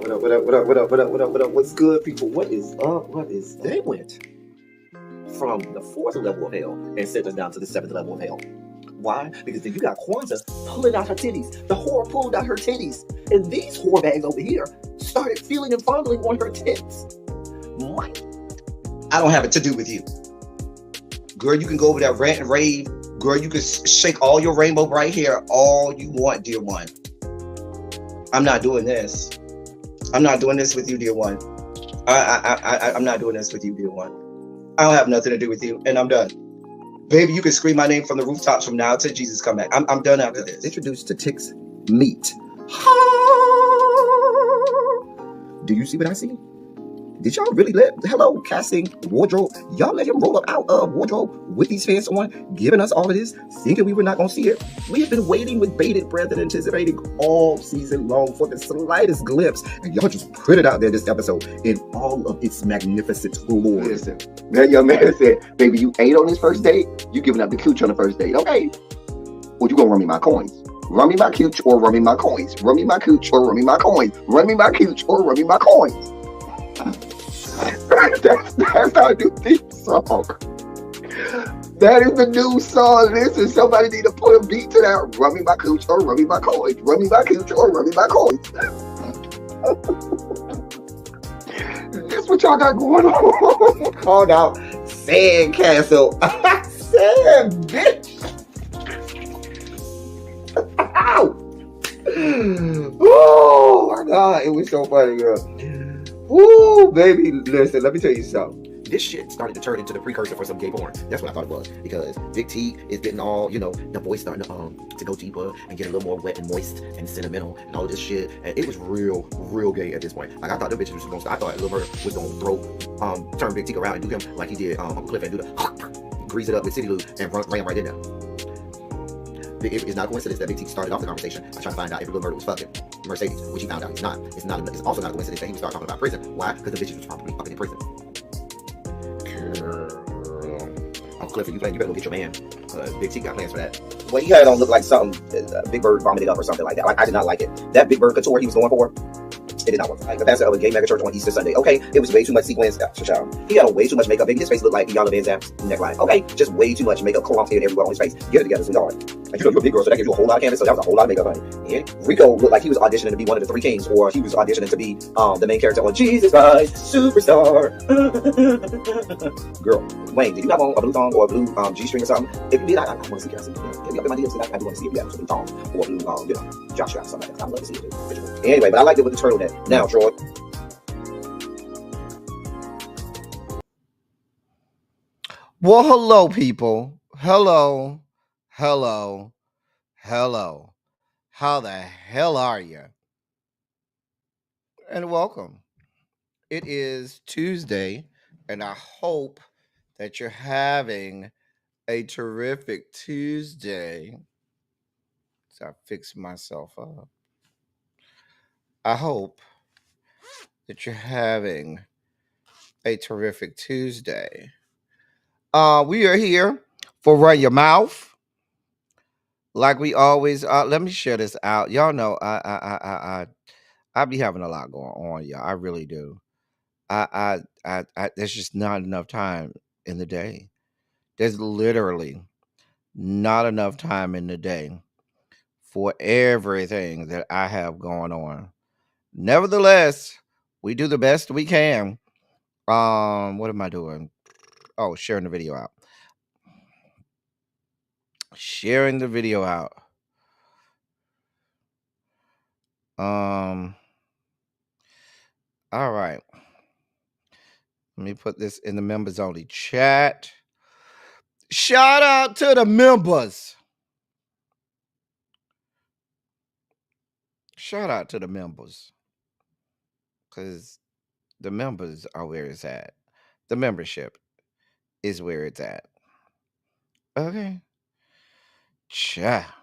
What up? What's good, people? What is up? What is they went from the fourth level of hell and sent us down to the seventh level of hell. Why? Because then you got Kwanzaa pulling out her titties. The whore pulled out her titties. And these whore bags over here started feeling and fondling on her tits. Mike. I don't have it to do with you. Girl, you can go over there, rant and rave. Girl, you can shake all your rainbow bright hair all you want, dear one. I'm not doing this. I'm not doing this with you, dear one. I'm not doing this with you, dear one. I don't have nothing to do with you, and I'm done. Baby, you can scream my name from the rooftops from now till Jesus come back. I'm done after this. Introduced to Tick's Meat. Do you see what I see? Did y'all really let casting wardrobe? Y'all let him roll up out of wardrobe with these fans on, giving us all of this, thinking we were not gonna see it. We have been waiting with bated breath and anticipating all season long for the slightest glimpse, and y'all just put it out there this episode in all of its magnificent glory. Listen, that young man said, "Baby, you ate on this first date. You giving up the cooch on the first date, okay? Well, you gonna run me my coins? Run me my cooch or run me my coins? Run me my cooch or run me my coins? Run me my cooch or run me my coins." That's our new theme song. That is the new song. Listen, somebody need to put a beat to that. Run me my cooch or run me my coins. Run me my cooch or run me my coins. That's what y'all got going on. Called out Sandcastle. Sand, bitch. Ow. Oh my God, it was so funny, girl. Woo, baby, listen, let me tell you something. This shit started to turn into the precursor for some gay porn. That's what I thought it was. Because Big T is getting all, the voice starting to go deeper and get a little more wet and moist and sentimental and all this shit. And it was real gay at this point. Like, I thought the bitches was gonna, I thought Lil Murder was gonna turn Big T around and do him like he did Uncle Cliff and do the grease it up with City Lou and ran right in there. It's not a coincidence that Big T started off the conversation by trying to find out if Lil Murder was fucking Mercedes, which he found out he's not. It's also not a coincidence that he would start talking about prison. Why? Because the bitches was probably fucking in prison. Girl. Uncle Clifford, you better go get your man. Big T got plans for that. Well, he had it on look like something Big Bird vomited up or something like that. I did not like it. That Big Bird couture he was going for, it did not work. Like the pastor of a gay mega church on Easter Sunday. Okay, it was way too much sequins. He had way too much makeup. Baby, his face looked like Iyanla Vanzant's neckline. Okay, just way too much makeup clumped in everywhere on his face. Get it together, sweetheart. Like, you're a big girl, so that gives you a whole lot of canvas. So that was a whole lot of makeup, honey. And Rico looked like he was auditioning to be one of the Three Kings, or he was auditioning to be the main character on Jesus Christ Superstar. Girl, Wayne, did you have on a blue thong or a blue G-string or something? If you did, I want to see it. Get me up in my DMs. I do want to see if you have some blue thongs or blue, jock strap, something like that. I'd love to see it. Anyway, but I liked it with the turtleneck. Now, Troy. Well, hello, people. Hello. How the hell are you? And welcome. It is Tuesday, and I hope that you're having a terrific Tuesday. So I fix myself up. I hope that you're having a terrific Tuesday. We are here for Run Your Mouth. Like we always let me share this out. Y'all know I be having a lot going on, y'all. I really do. I there's just not enough time in the day. There's literally not enough time in the day for everything that I have going on. Nevertheless, we do the best we can. What am I doing? Oh, sharing the video out. Sharing the video out. All right. Let me put this in the members only chat. Shout out to the members. Shout out to the members. Because the members are where it's at. The membership is where it's at. Okay. Cha.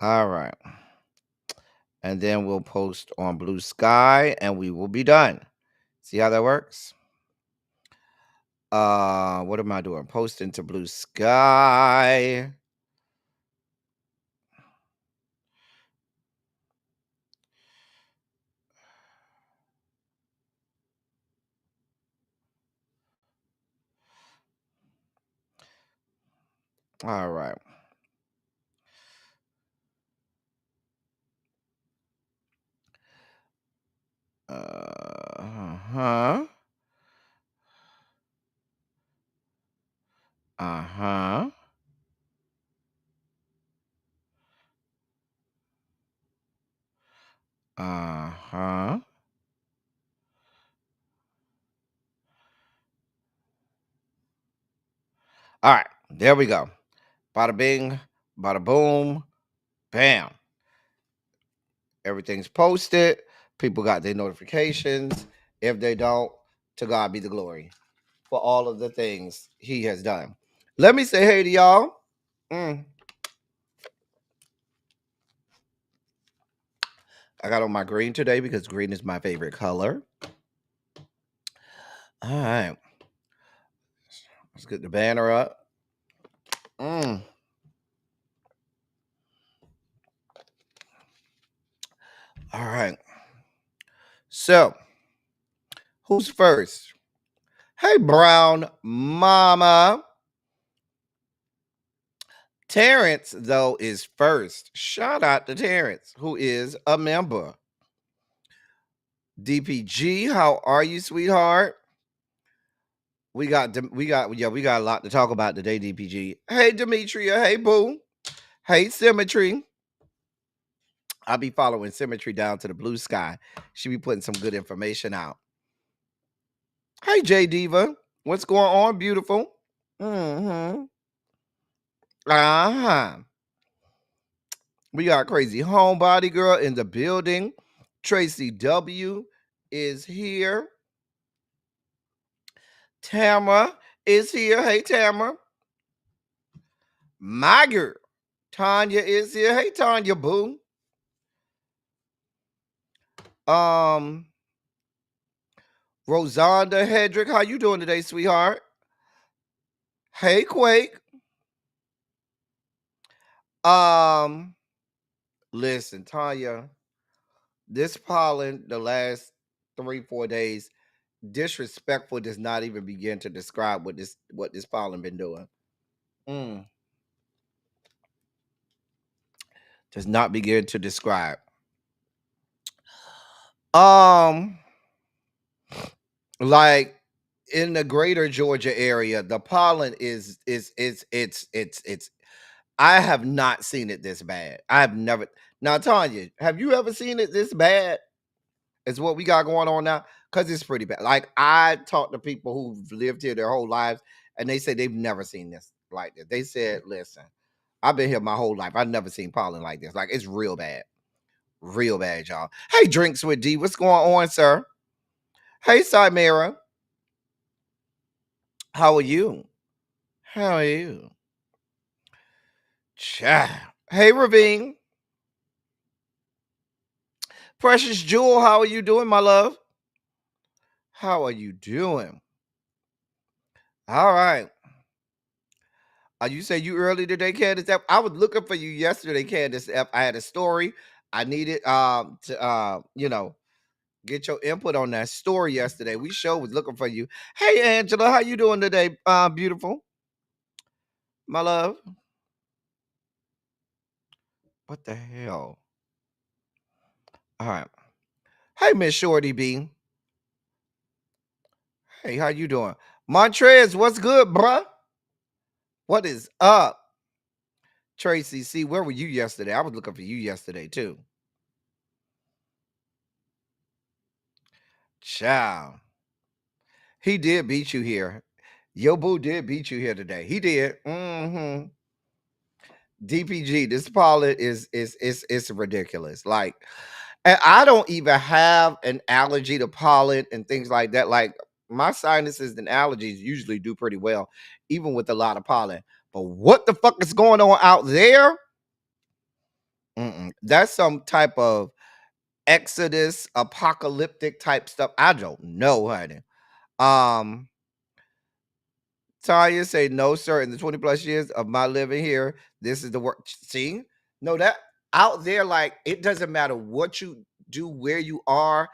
All right. And then we'll post on Bluesky and we will be done. See how that works? What am I doing? Posting to Bluesky. All right. Uh-huh. Uh-huh. Uh-huh. All right. There we go. Bada bing, bada boom, bam. Everything's posted. People got their notifications. If they don't, to God be the glory for all of the things he has done. Let me say hey to y'all. I got on my green today because green is my favorite color. All right. Let's get the banner up. All right. So, who's first? Hey, Brown Mama. Terrence, though, is first. Shout out to Terrence, who is a member. DPG, how are you, sweetheart? We got a lot to talk about today, DPG. Hey, Demetria. Hey, Boo. Hey, Symmetry. I'll be following Symmetry down to the blue sky. She be putting some good information out. Hey, J Diva. What's going on, beautiful? Mm-hmm. Uh-huh. We got Crazy Homebody Girl in the building. Tracy W is here. Tamara is here. Hey, Tamara. My girl. Tanya is here. Hey, Tanya, boo. Rosanda Hedrick, how you doing today, sweetheart? Hey, Quake. Listen, Tanya, this pollen the last 3-4 days, disrespectful does not even begin to describe what this pollen been doing. Does not begin to describe. Like in the greater Georgia area, the pollen is it's I have not seen it this bad. I've never. Now, Tanya, have you ever seen it this bad? Is what we got going on now? Because it's pretty bad. Like I talked to people who've lived here their whole lives, and they say they've never seen this like this. They said, "Listen, I've been here my whole life. I've never seen pollen like this. Like it's real bad, y'all." Hey, Drinks with D, what's going on, sir? Hey, Simera, how are you? How are you? Child. Hey, Ravine. Precious Jewel, how are you doing, my love? How are you doing? All right. You say you early today, Candace F. I was looking for you yesterday, Candace F. I had a story. I needed to get your input on that story yesterday. We sure was looking for you. Hey Angela, how you doing today? Beautiful. My love. What the hell? All right. Hey, Miss Shorty B. Hey, how you doing? Montrez, what's good, bruh? What is up? Tracy C, where were you yesterday? I was looking for you yesterday too. Child. He did beat you here. Yo boo did beat you here today. He did. DPG, this pollen is ridiculous. Like, and I don't even have an allergy to pollen and things like that. Like my sinuses and allergies usually do pretty well, even with a lot of pollen. But what the fuck is going on out there? That's some type of Exodus apocalyptic type stuff. I don't know, honey. Tanya say no, sir. In the 20 plus years of my living here, this is the work. See, no, that out there, like it doesn't matter what you do, where you are,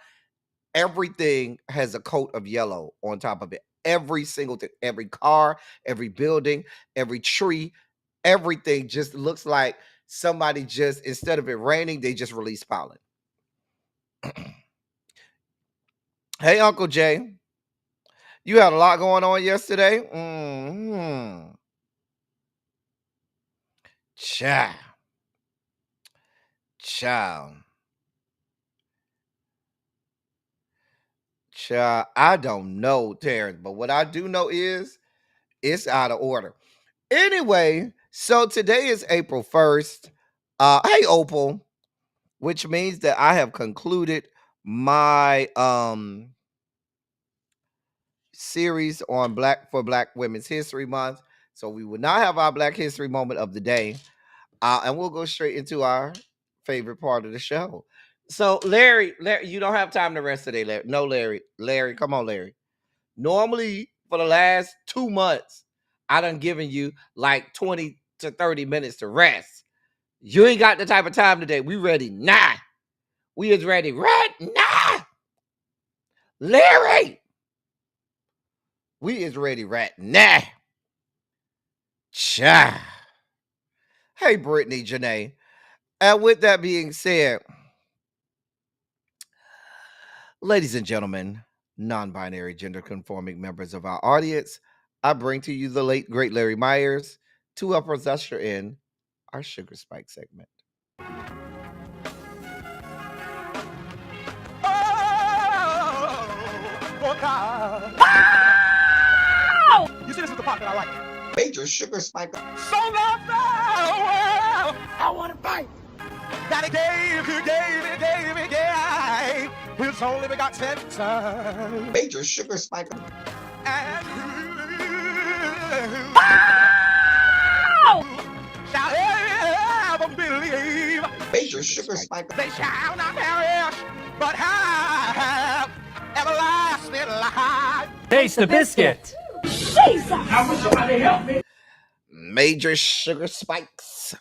everything has a coat of yellow on top of it. Every single thing, every car, every building, every tree, everything just looks like somebody just, instead of it raining, they just released pollen. Hey, Uncle Jay, you had a lot going on yesterday. Child. I don't know, Terrence, but what I do know is it's out of order. Anyway, so today is April 1st. Hey, Opal, which means that I have concluded my series on Black Women's History Month. So we will not have our Black History moment of the day. And we'll go straight into our favorite part of the show. So, Larry, you don't have time to rest today, Larry. No, Larry, come on, Larry. Normally, for the last 2 months, I done given you like 20 to 30 minutes to rest. You ain't got the type of time today. We ready now. We is ready right now. Larry, we is ready right now. Cha. Hey, Brittany, Janae. And with that being said, ladies and gentlemen, non-binary gender conforming members of our audience, I bring to you the late great Larry Myers to help us usher in our Sugar Spike segment. Oh God. Wow! You see, this is the part that I like. Major Sugar Spike. So loved the world, I want to fight. That he gave his only begotten son. Major Sugar Spike. And wow! Shall ever believe. Major Sugar Spike. They shall not perish, but have everlasting life. Taste the biscuit. Jesus! I wish somebody help me. Major Sugar Spikes.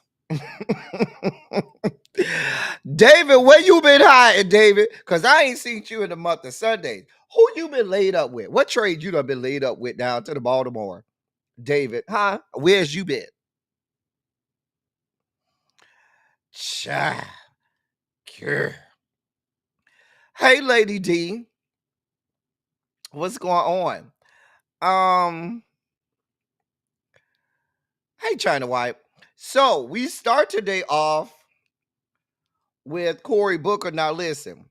David, where you been hiding, David? Because I ain't seen you in the month of Sundays. Who you been laid up with? What trade you done been laid up with down to the Baltimore? David, huh? Where's you been? Cha. Hey, Lady D. What's going on? Hey, China White. So we start today off with Cory Booker. Now listen,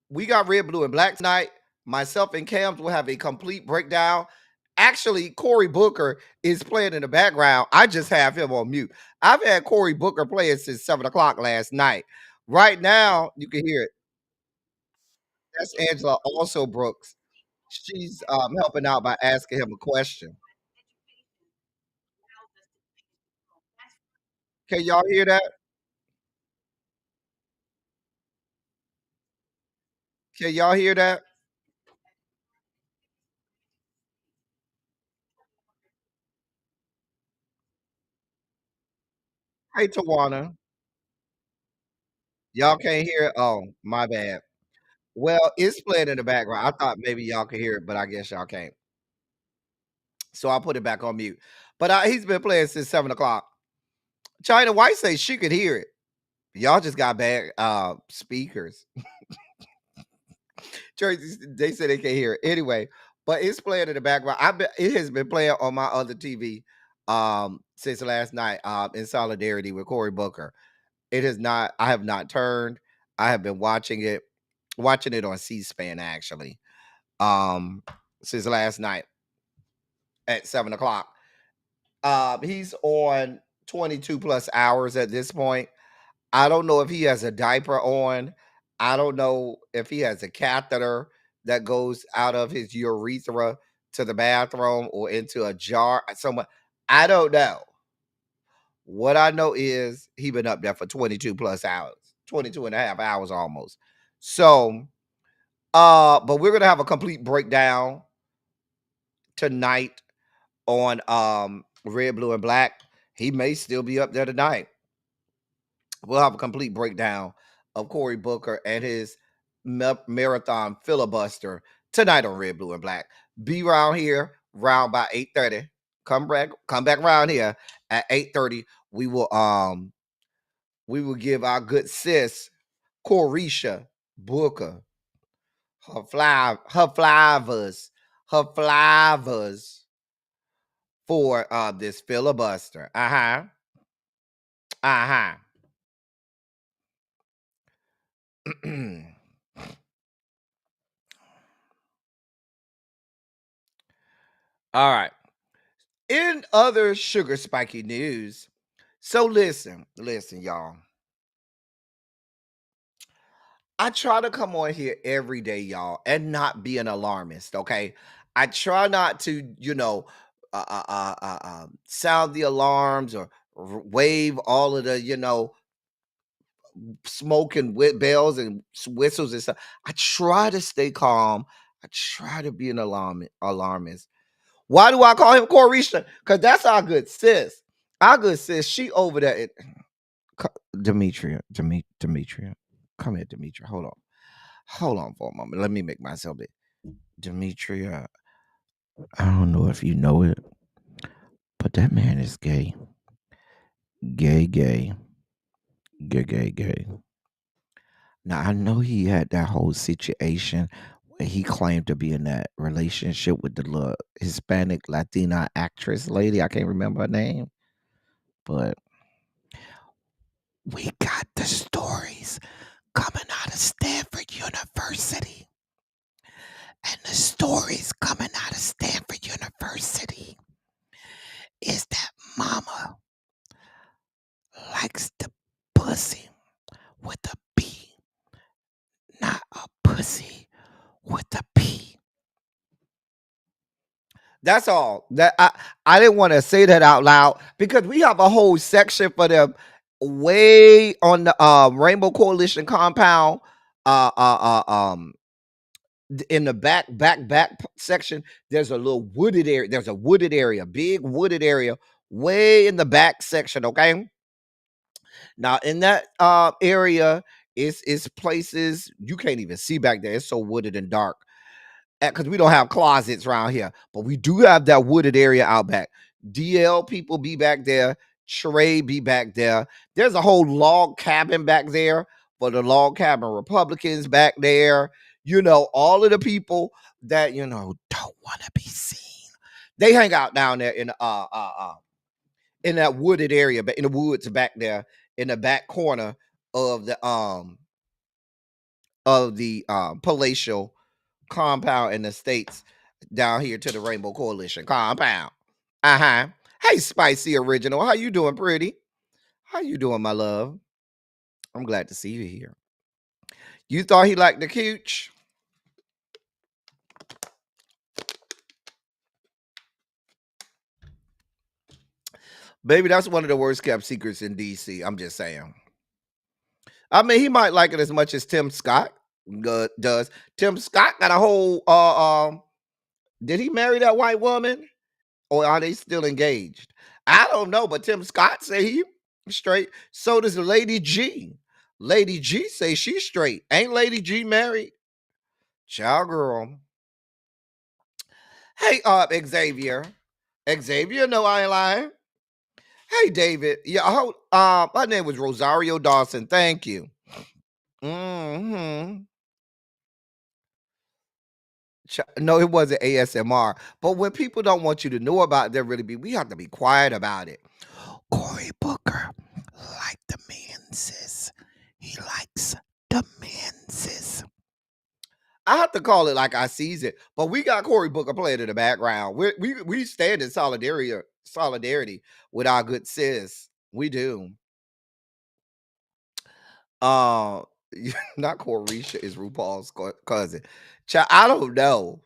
we got Red, Blue, and Black tonight. Myself and Cams will have a complete breakdown. Actually, Cory Booker is playing in the background. I just have him on mute. I've had Cory Booker playing since 7 o'clock last night. Right now, you can hear it. That's Angela also Brooks. She's helping out by asking him a question. Can y'all hear that? Can y'all hear that? Hey, Tawana. Y'all can't hear it? Oh, my bad. Well, it's playing in the background. I thought maybe y'all could hear it, but I guess y'all can't. So I'll put it back on mute. But he's been playing since 7 o'clock. China White says she could hear it. Y'all just got bad speakers. They said they can't hear it. Anyway, but it's playing in the background. It has been playing on my other TV since last night in solidarity with Cory Booker. It has not, I have not turned. I have been watching it on C-SPAN actually. Since last night at 7 o'clock. He's on 22 plus hours at this point. I don't know if he has a diaper on. I don't know if he has a catheter that goes out of his urethra to the bathroom or into a jar somewhere. I don't know. What I know is he been up there for 22 plus hours, 22 and a half hours almost. So, but we're going to have a complete breakdown tonight on Red, Blue, and Black. He may still be up there tonight. We'll have a complete breakdown of Cory Booker and his marathon filibuster tonight on Red, Blue, and Black. Be around here round by 8:30. come back around here at 8:30. We will give our good sis Corisha Booker her flowers for this filibuster. Uh-huh. All right. In other sugar spiky news, so listen, y'all. I try to come on here every day, y'all, and not be an alarmist, okay? I try not to, sound the alarms or wave all of the, smoke and bells and whistles and stuff. I try to stay calm. I try to be an alarmist. Why do I call him Corisha? Because that's our good sis. Our good sis, she over there. Demetria. Come here, Demetria. Hold on for a moment. Let me make myself big. Demetria, I don't know if you know it, but that man is gay. Gay. Now, I know he had that whole situation where he claimed to be in that relationship with the little Hispanic Latina actress lady. I can't remember her name, but we got the stories coming out of Stanford University. And the stories coming out of Stanford University is that mama likes the pussy with a P, not a pussy with a P. That's all. That I didn't want to say that out loud because we have a whole section for them way on the Rainbow Coalition compound. In the back section, there's a little wooded area. There's a wooded area, big wooded area, way in the back section. Okay. Now in that area is places you can't even see back there. It's so wooded and dark because we don't have closets around here, but we do have that wooded area out back. DL people be back there. Trey be back there. There's a whole log cabin back there for the log cabin Republicans back there. All of the people that don't want to be seen. They hang out down there in that wooded area, but in the woods back there in the back corner of the palatial compound in the States down here to the Rainbow Coalition compound. Hey, Spicy Original. How you doing, pretty? How you doing, my love? I'm glad to see you here. You thought he liked the cooch? Baby, that's one of the worst kept secrets in DC. I'm just saying. I mean, he might like it as much as Tim Scott does. Tim Scott got a whole did he marry that white woman? Or are they still engaged? I don't know, but Tim Scott say he straight. So does Lady G. Lady G say she's straight. Ain't Lady G married? Child girl. Hey, Xavier. Xavier, no, I ain't lying. Hey, David. Yeah, my name was Rosario Dawson. Thank you. Mm-hmm. No, it wasn't ASMR. But when people don't want you to know about it, we have to be quiet about it. Cory Booker like the menses. He likes the menses. I have to call it like I sees it, but we got Cory Booker playing in the background. We stand in solidarity with our good sis. We do. Not Corisha is RuPaul's cousin. Child, I don't know.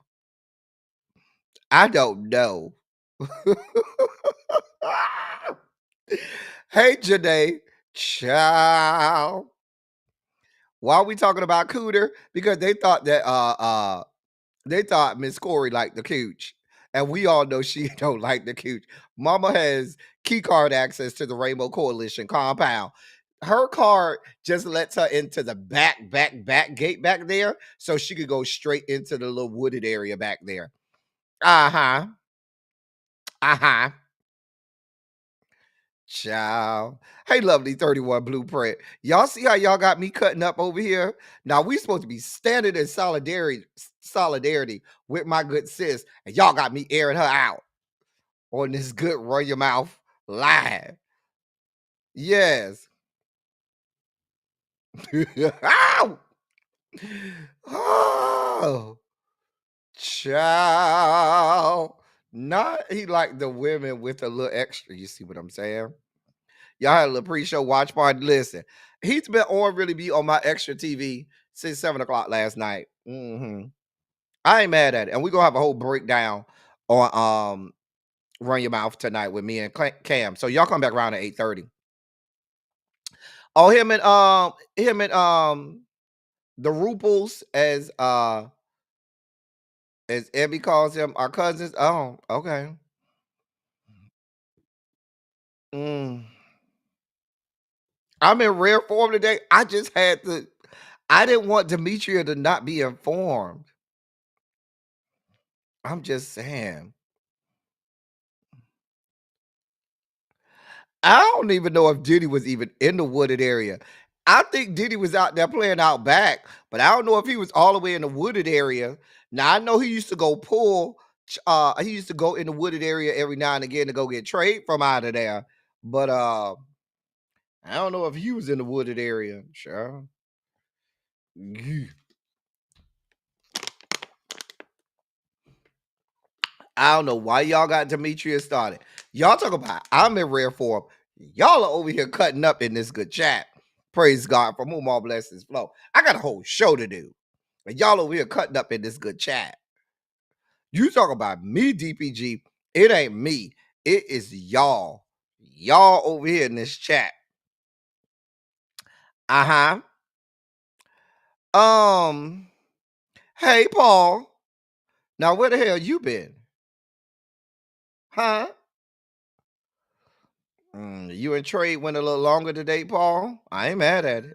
Hey, Janae. Child. Why are we talking about Cooter? Because they thought that Miss Cory liked the cooch. And we all know she don't like the cooch. Mama has key card access to the Rainbow Coalition compound. Her card just lets her into the back gate back there, so she could go straight into the little wooded area back there. Uh-huh. Child. Hey, lovely 31 blueprint. Y'all see how y'all got me cutting up over here? Now we supposed to be standing in solidarity with my good sis, and y'all got me airing her out on this good run your mouth live. Yes. Ow! Oh, child. Not he like the women with a little extra. You see what I'm saying? Y'all had a little pre-show watch party. Listen, he's been on really be on my extra TV since 7 o'clock last night. I ain't mad at it, and we're gonna have a whole breakdown on Run Your Mouth tonight with me and Cam. So y'all come back around at 8:30. Oh, him and the Ruples, as Ebby calls him, our cousins. Oh, okay. Mm. I'm in rare form today. I just had to. I didn't want Demetria to not be informed. I'm just saying. I don't even know if Diddy was even in the wooded area. I think Diddy was out there playing out back, but I don't know if he was all the way in the wooded area. Now I know he used to go he used to go in the wooded area every now and again to go get trade from out of there. But I don't know if he was in the wooded area. Sure. I don't know why y'all got Demetria started. Y'all talk about I'm in rare form. Y'all are over here cutting up in this good chat. Praise God, from whom all blessings flow. I got a whole show to do. And y'all over here cutting up in this good chat. You talk about me, DPG. It ain't me. It is y'all. Y'all over here in this chat. Uh-huh. Hey, Paul. Now, where the hell you been? Huh? You and Trey went a little longer today, Paul. I ain't mad at it.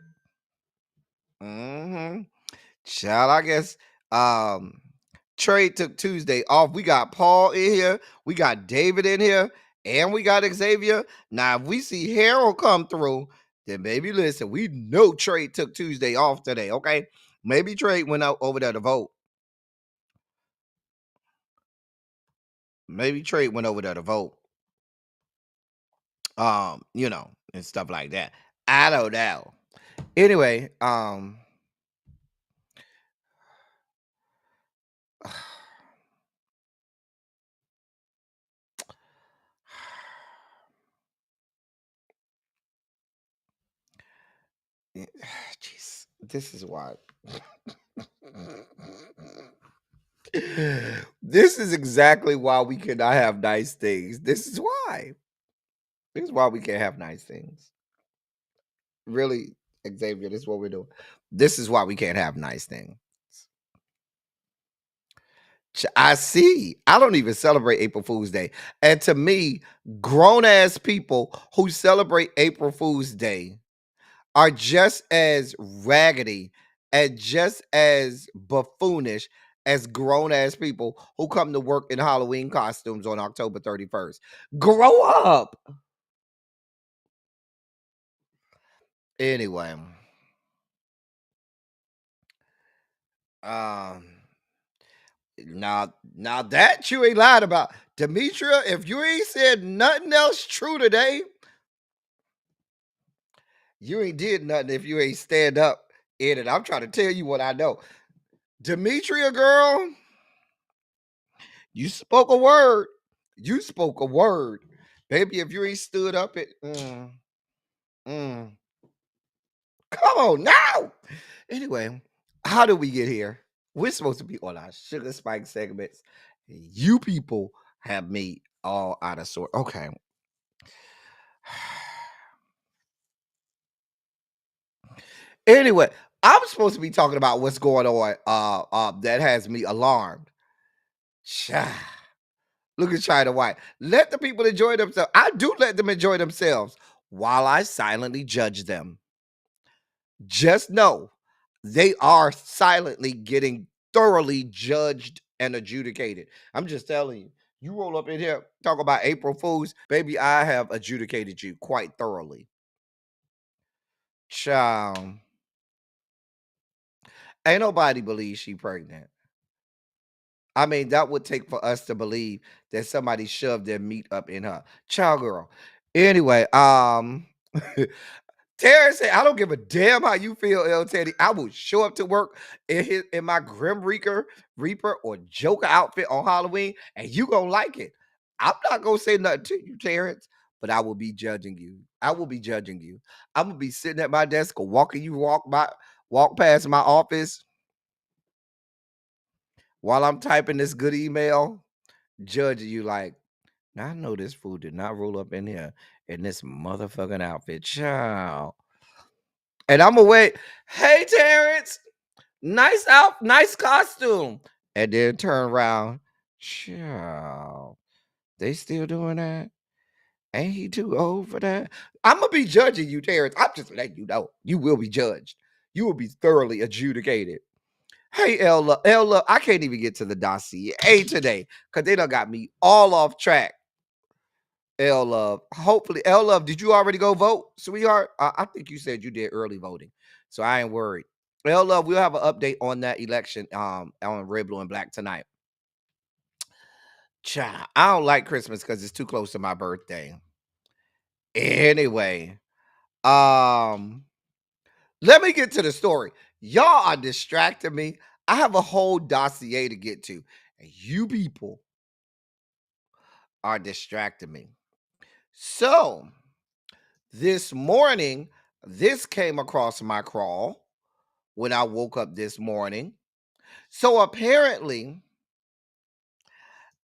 Child, I guess Trey took Tuesday off. We got Paul in here, we got David in here, and we got Xavier. Now, if we see Harold come through, then maybe listen, we know Trey took Tuesday off today, okay? Maybe Trey went out over there to vote. Maybe Trey went over there to vote. And stuff like that. I don't know. Anyway, jeez, this is why. This is exactly why we cannot have nice things. This is why. This is why we can't have nice things. Really, Xavier, this is what we're doing. This is why we can't have nice things. I see. I don't even celebrate April Fool's Day. And to me, grown ass people who celebrate April Fool's Day are just as raggedy and just as buffoonish as grown ass people who come to work in Halloween costumes on October 31st. Grow up. Anyway. Now that you ain't lied about. Demetria, if you ain't said nothing else true today, you ain't did nothing if you ain't stand up in it. I'm trying to tell you what I know. Demetria, girl, you spoke a word. You spoke a word. Baby, if you ain't stood up it, come on now. Anyway, how do we get here? We're supposed to be on our sugar spike segments. You people have me all out of sort. Okay. Anyway, I'm supposed to be talking about what's going on that has me alarmed. Look at China White. Let the people enjoy themselves. I do let them enjoy themselves while I silently judge them. Just know they are silently getting thoroughly judged and adjudicated. I'm just telling you. You roll up in here, talk about April Fools. Baby, I have adjudicated you quite thoroughly. Child. Ain't nobody believes she pregnant. I mean, that would take for us to believe that somebody shoved their meat up in her. Child girl. Anyway, Terrence said, I don't give a damn how you feel, El Teddy. I will show up to work in my Grim Reaper or Joker outfit on Halloween, and you gonna like it. I'm not gonna say nothing to you, Terrence, but I will be judging you. I will be judging you. I'm gonna be sitting at my desk or walk past my office while I'm typing this good email, judging you like, now I know this fool did not roll up in here in this motherfucking outfit. Child. And I'm away. Hey, Terrence, nice costume. And then turn around. Child, they still doing that? Ain't he too old for that? I'm gonna be judging you, Terrence. I'm just letting you know. You will be judged. You will be thoroughly adjudicated. Hey, Ella, I can't even get to the dossier today because they done got me all off track. L Love. Hopefully, L Love, did you already go vote, sweetheart? I think you said you did early voting, so I ain't worried. L Love, we'll have an update on that election on Red, Blue, and Black tonight. Child, I don't like Christmas because it's too close to my birthday. Anyway, let me get to the story. Y'all are distracting me. I have a whole dossier to get to, and you people are distracting me. So, this morning, this came across my crawl when I woke up this morning. So apparently,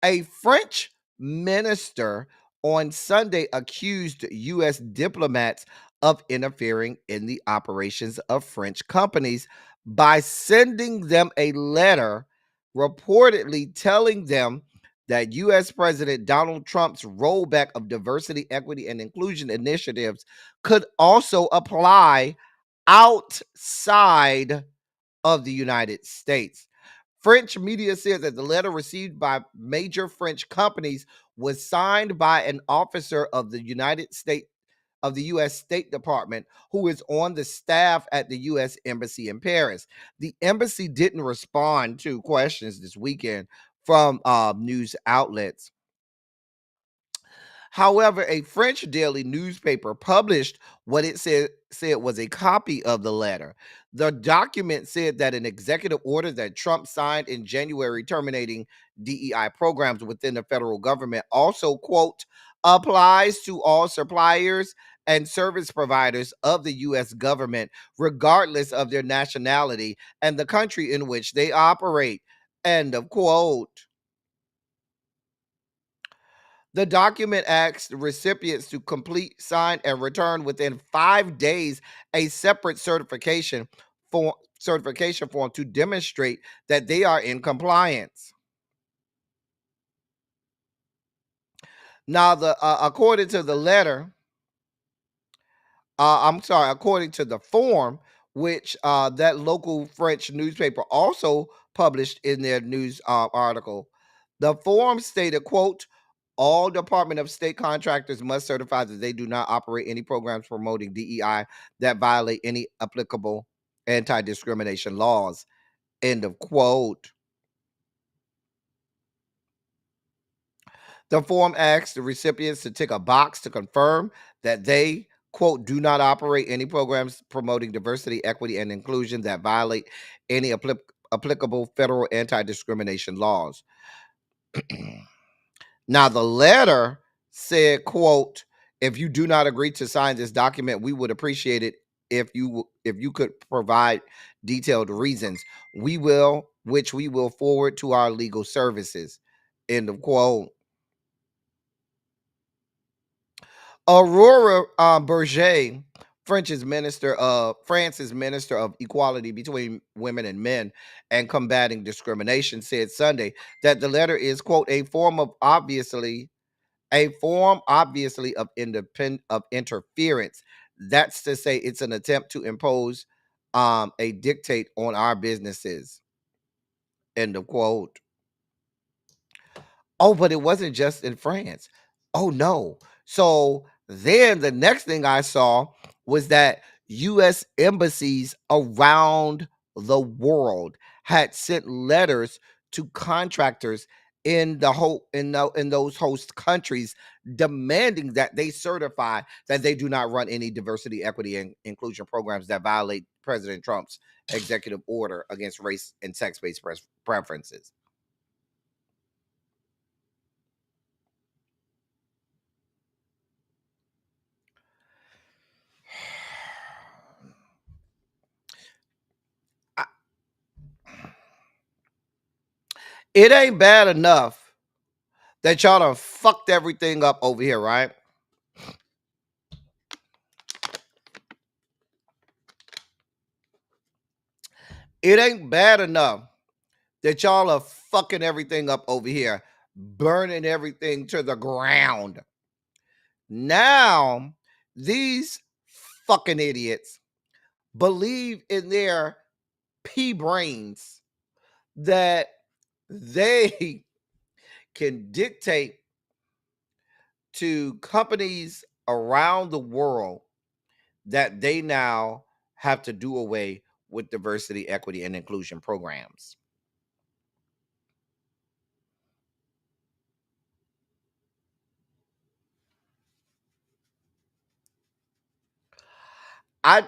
a French minister on Sunday accused U.S. diplomats of interfering in the operations of French companies by sending them a letter reportedly telling them that U.S. President Donald Trump's rollback of diversity, equity, and inclusion initiatives could also apply outside of the United States. French media said that the letter received by major French companies was signed by an officer of the U.S. State Department who is on the staff at the U.S. Embassy in Paris. The embassy didn't respond to questions this weekend from news outlets. However, a French daily newspaper published what it said was a copy of the letter. The document said that an executive order that Trump signed in January terminating DEI programs within the federal government also, quote, applies to all suppliers and service providers of the U.S. government, regardless of their nationality and the country in which they operate, end of quote. The document asks recipients to complete, sign, and return within 5 days a separate certification form to demonstrate that they are in compliance. Now, according to the letter, according to the form, which that local French newspaper also published in their news article, the form stated, quote, all Department of State contractors must certify that they do not operate any programs promoting DEI that violate any applicable anti-discrimination laws, end of quote. The form asks the recipients to tick a box to confirm that they, quote, do not operate any programs promoting diversity, equity, and inclusion that violate any applicable federal anti-discrimination laws. Now, the letter said, quote, if you do not agree to sign this document, we would appreciate it if you could provide detailed reasons. Which we will forward to our legal services, end of quote. Aurora Berger, France's minister of equality between women and men and combating discrimination, said Sunday that the letter is, quote, a form obviously of interference. That's to say, it's an attempt to impose a dictate on our businesses, end of quote. Oh, but it wasn't just in France. Oh no. So then the next thing I saw was that US embassies around the world had sent letters to contractors in in those host countries demanding that they certify that they do not run any diversity, equity, and inclusion programs that violate President Trump's executive order against race and sex-based preferences. I- It ain't bad enough that y'all done fucked everything up over here, right? It ain't bad enough that y'all are fucking everything up over here, burning everything to the ground. Now, these fucking idiots believe in their pea brains that they can dictate to companies around the world that they now have to do away with diversity, equity, and inclusion programs. I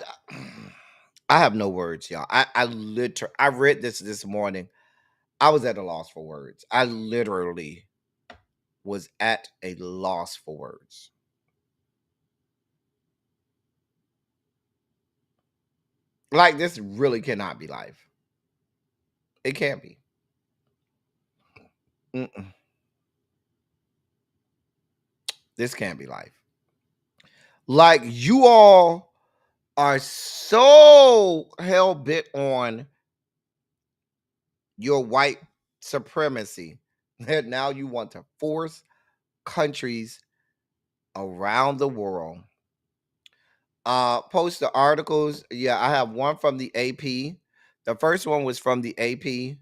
I have no words, y'all. I read this morning. I was at a loss for words. I literally was at a loss for words. Like, this really cannot be life. It can't be. Mm-mm. This can't be life. Like, you all are so hell bent on your white supremacy that now you want to force countries around the world. Post the articles. Yeah, I have one from the AP. The first one was from the AP,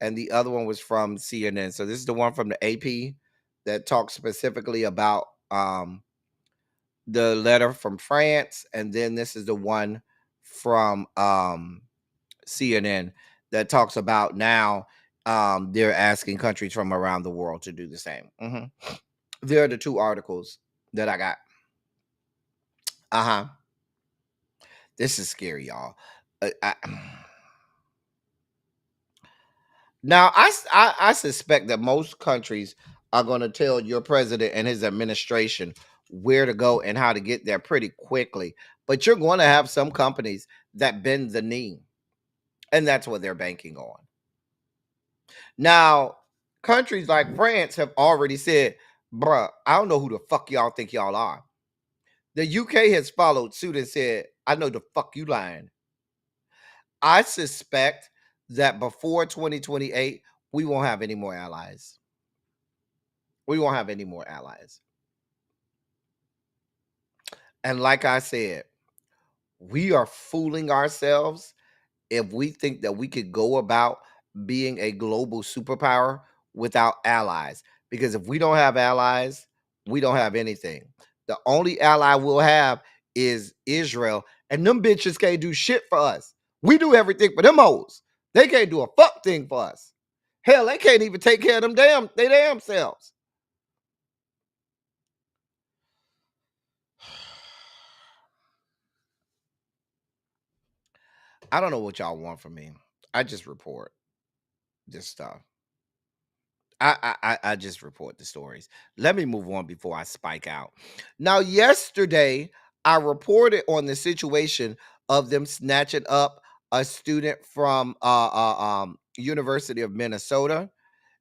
and the other one was from CNN. So this is the one from the AP that talks specifically about the letter from France, and then this is the one from CNN that talks about now they're asking countries from around the world to do the same. They're the two articles that I got. Uh-huh. This is scary, y'all. Now, I suspect that most countries are going to tell your president and his administration where to go and how to get there pretty quickly. But you're going to have some companies that bend the knee, and that's what they're banking on. Now, countries like France have already said, bruh, I don't know who the fuck y'all think y'all are. The UK has followed suit and said, I know the fuck you lying. I suspect that before 2028, we won't have any more allies. We won't have any more allies. And like I said, we are fooling ourselves if we think that we could go about being a global superpower without allies. Because if we don't have allies, we don't have anything. The only ally we'll have is Israel, and them bitches can't do shit for us. We do everything for them hoes. They can't do a fuck thing for us. Hell, they can't even take care of them they damn selves. I don't know what y'all want from me. I just report this stuff. I just report the stories. Let me move on before I spike out. Now, yesterday I reported on the situation of them snatching up a student from University of Minnesota,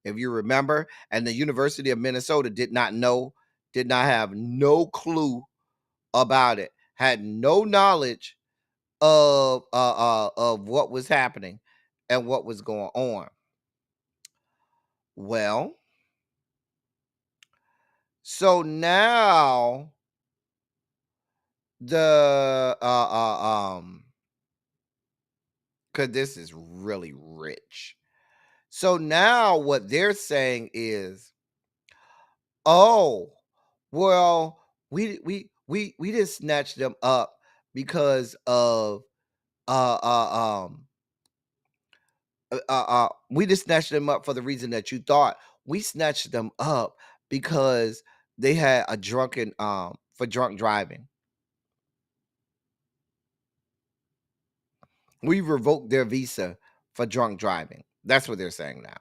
if you remember, and the University of Minnesota did not have no clue about it, had no knowledge of what was happening and what was going on. Well, so now the because this is really rich. So now what they're saying is Oh, well, we just snatched them up because of uh uh um we just snatched them up for the reason that you thought. We snatched them up because they had a drunken for drunk driving. We revoked their visa for drunk driving. That's what they're saying now.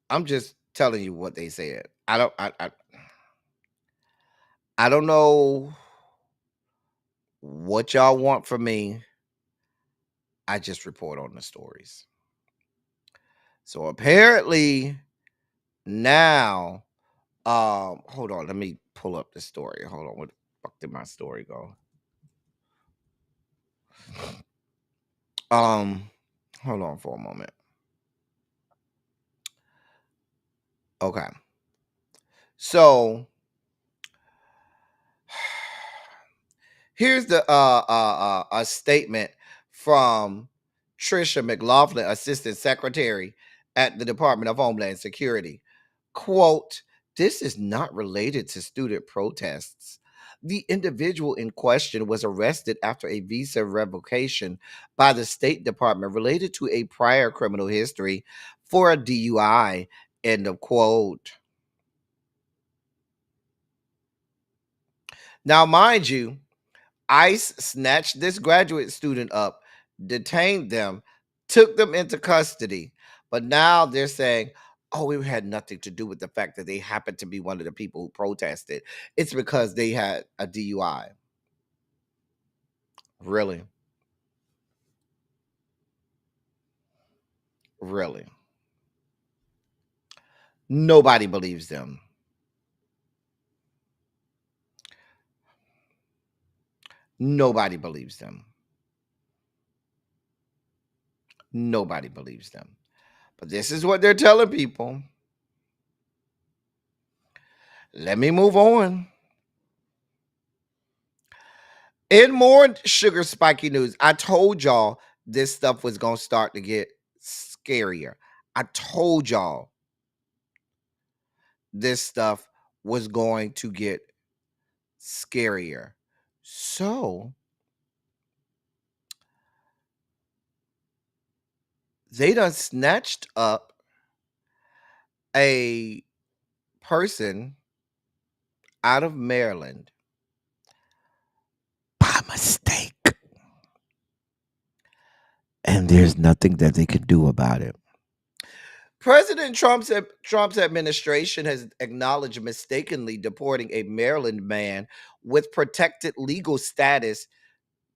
I'm just telling you what they said. I don't know what y'all want from me. I just report on the stories. So apparently now, hold on, let me pull up the story. Hold on, where the fuck did my story go? Hold on for a moment. Okay. So here's the a statement from Trisha McLaughlin, Assistant Secretary at the Department of Homeland Security. Quote, this is not related to student protests. The individual in question was arrested after a visa revocation by the State Department related to a prior criminal history for a DUI. End of quote. Now, mind you, ICE snatched this graduate student up, detained them, took them into custody. But now they're saying, oh, it had nothing to do with the fact that they happened to be one of the people who protested. It's because they had a DUI. Really? Really? Nobody believes them. Nobody believes them. Nobody believes them. But this is what they're telling people. Let me move on. In more sugar spiky news, I told y'all this stuff was going to start to get scarier. I told y'all this stuff was going to get scarier. So they done snatched up a person out of Maryland by mistake. And there's nothing that they can do about it. President Trump's administration has acknowledged mistakenly deporting a Maryland man with protected legal status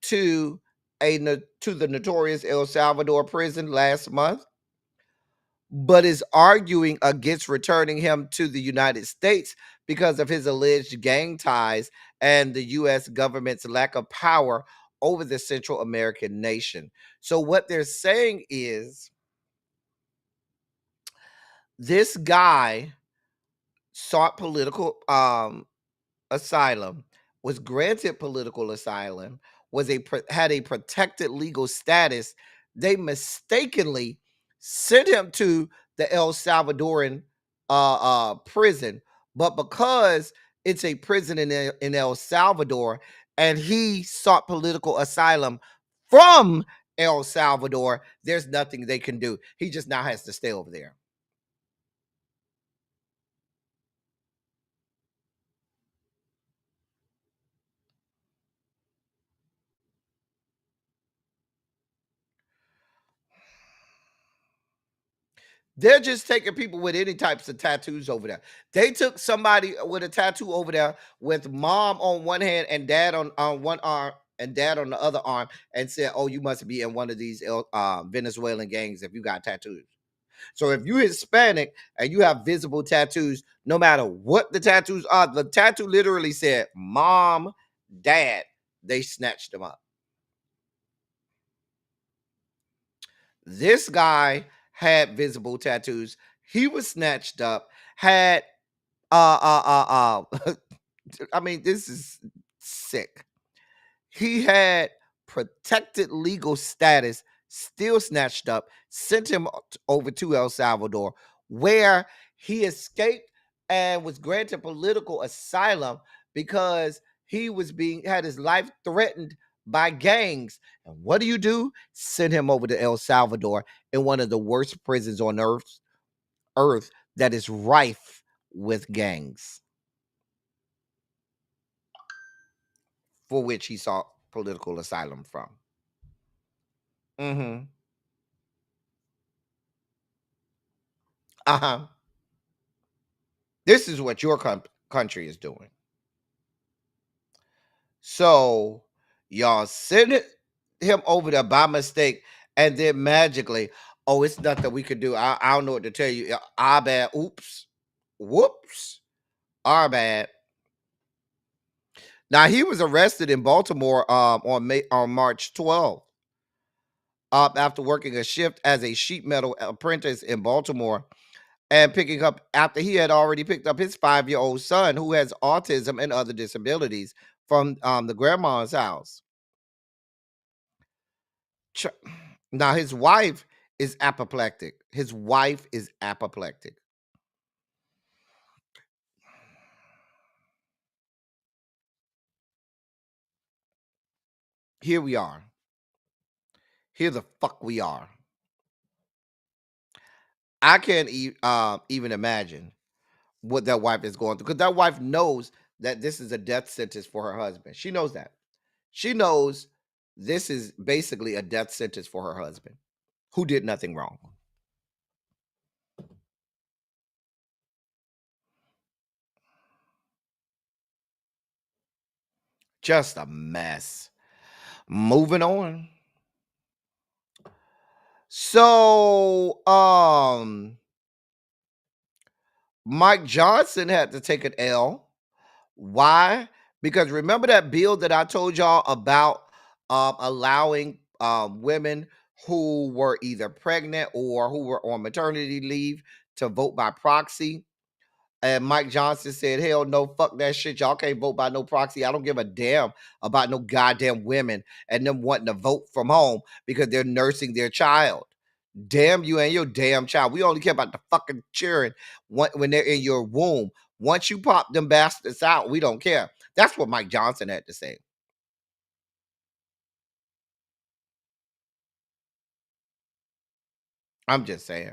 to the notorious El Salvador prison last month, but is arguing against returning him to the United States because of his alleged gang ties and the U.S. government's lack of power over the Central American nation. So what they're saying is this guy sought political asylum, was granted political asylum, had a protected legal status. They mistakenly sent him to the El Salvadoran prison, but because it's a prison in El Salvador, and he sought political asylum from El Salvador, there's nothing they can do. He just now has to stay over there. They're just taking people with any types of tattoos over there. They took somebody with a tattoo over there with mom on one hand and dad on one arm and dad on the other arm and said, oh, you must be in one of these Venezuelan gangs if you got tattoos. So if you're Hispanic and you have visible tattoos, no matter what the tattoos are, the tattoo literally said mom, dad, they snatched them up. This guy had visible tattoos. He was snatched up, had I mean, this is sick. He had protected legal status still snatched up, sent him over to El Salvador, where he escaped and was granted political asylum because he was had his life threatened by gangs. And what do? Send him over to El Salvador in one of the worst prisons on earth that is rife with gangs, for which he sought political asylum from. Mm-hmm. Uh-huh. This is what your country is doing. So y'all send him over there by mistake, and then magically, oh, it's nothing we could do. I don't know what to tell you. Our bad. Oops. Whoops. Our bad. Now he was arrested in Baltimore on March 12th. After working a shift as a sheet metal apprentice in Baltimore, and picking up after he had already picked up his 5-year-old son who has autism and other disabilities from the grandma's house. Now his wife is apoplectic. His wife is apoplectic. Here we are. Here the fuck we are. I can't even imagine what that wife is going through, because that wife knows that this is a death sentence for her husband. She knows that. She knows this is basically a death sentence for her husband, who did nothing wrong. Just a mess. Moving on. So, Mike Johnson had to take an L. Why? Because remember that bill that I told y'all about allowing women who were either pregnant or who were on maternity leave to vote by proxy? And Mike Johnson said, hell no, fuck that shit. Y'all can't vote by no proxy. I don't give a damn about no goddamn women and them wanting to vote from home because they're nursing their child. Damn you and your damn child. We only care about the fucking children when they're in your womb. Once you pop them bastards out, we don't care. That's what Mike Johnson had to say. I'm just saying.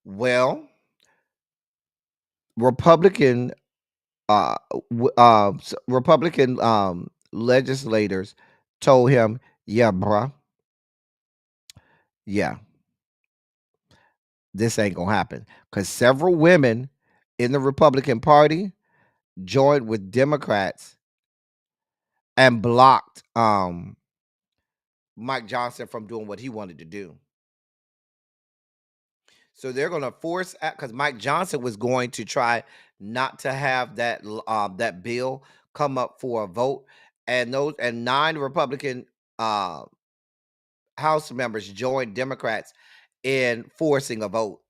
Well, Republican Republican legislators told him, yeah, bruh, yeah, this ain't gonna happen. Because several women in the Republican Party joined with Democrats and blocked Mike Johnson from doing what he wanted to do. So they're going to force, because Mike Johnson was going to try not to have that bill come up for a vote, and 9 Republican House members joined Democrats in forcing a vote.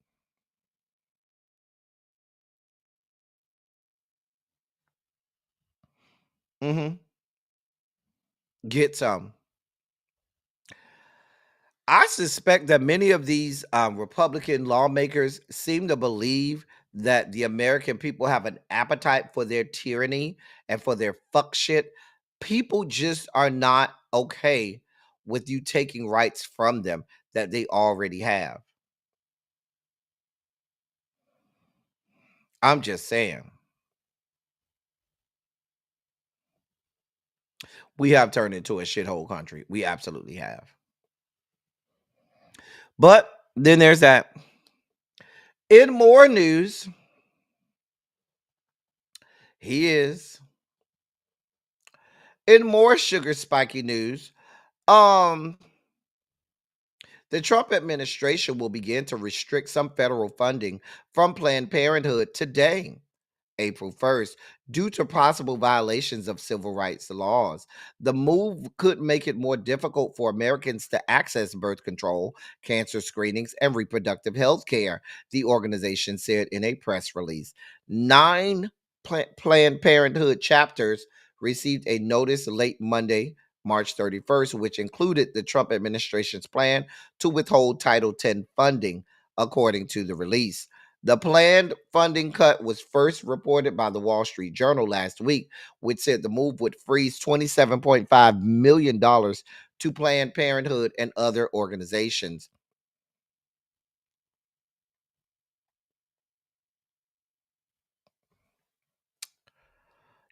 Mm-hmm. Get some. I suspect that many of these Republican lawmakers seem to believe that the American people have an appetite for their tyranny and for their fuck shit. People just are not okay with you taking rights from them that they already have. I'm just saying. We have turned into a shithole country. We absolutely have. But then there's that. In more news, he is. In more sugar spiky news, the Trump administration will begin to restrict some federal funding from Planned Parenthood today, April 1st, due to possible violations of civil rights laws. The move could make it more difficult for Americans to access birth control, cancer screenings, and reproductive health care, the organization said in a press release. 9 Planned Parenthood chapters received a notice late Monday March 31st, which included the Trump administration's plan to withhold Title X funding, according to the release. The planned funding cut was first reported by the Wall Street Journal last week, which said the move would freeze $27.5 million to Planned Parenthood and other organizations.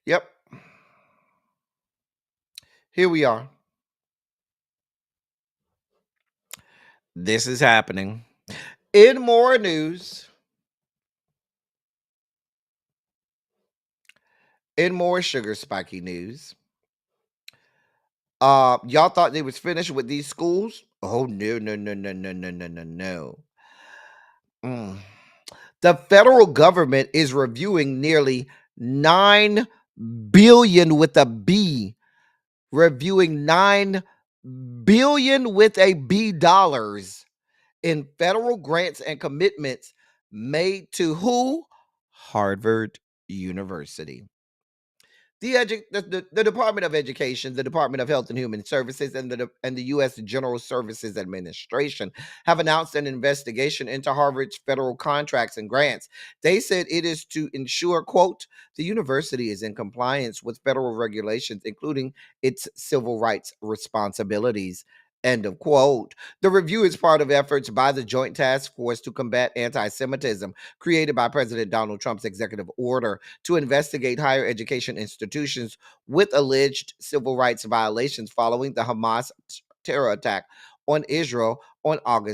Yep. Here we are. This is happening. In more news, in more sugar spiky news, y'all thought they was finished with these schools? Oh no, no, no, no, no, no, no, no, no. The federal government is reviewing nearly 9 billion with a B, reviewing 9 billion with a B dollars in federal grants and commitments made to who? Harvard University. The Department of Education, the Department of Health and Human Services, and the U.S. General Services Administration have announced an investigation into Harvard's federal contracts and grants. They said it is to ensure, quote, the university is in compliance with federal regulations, including its civil rights responsibilities. End of quote. The review is part of efforts by the Joint Task Force to combat anti-Semitism, created by President Donald Trump's executive order to investigate higher education institutions with alleged civil rights violations following the Hamas terror attack on Israel on October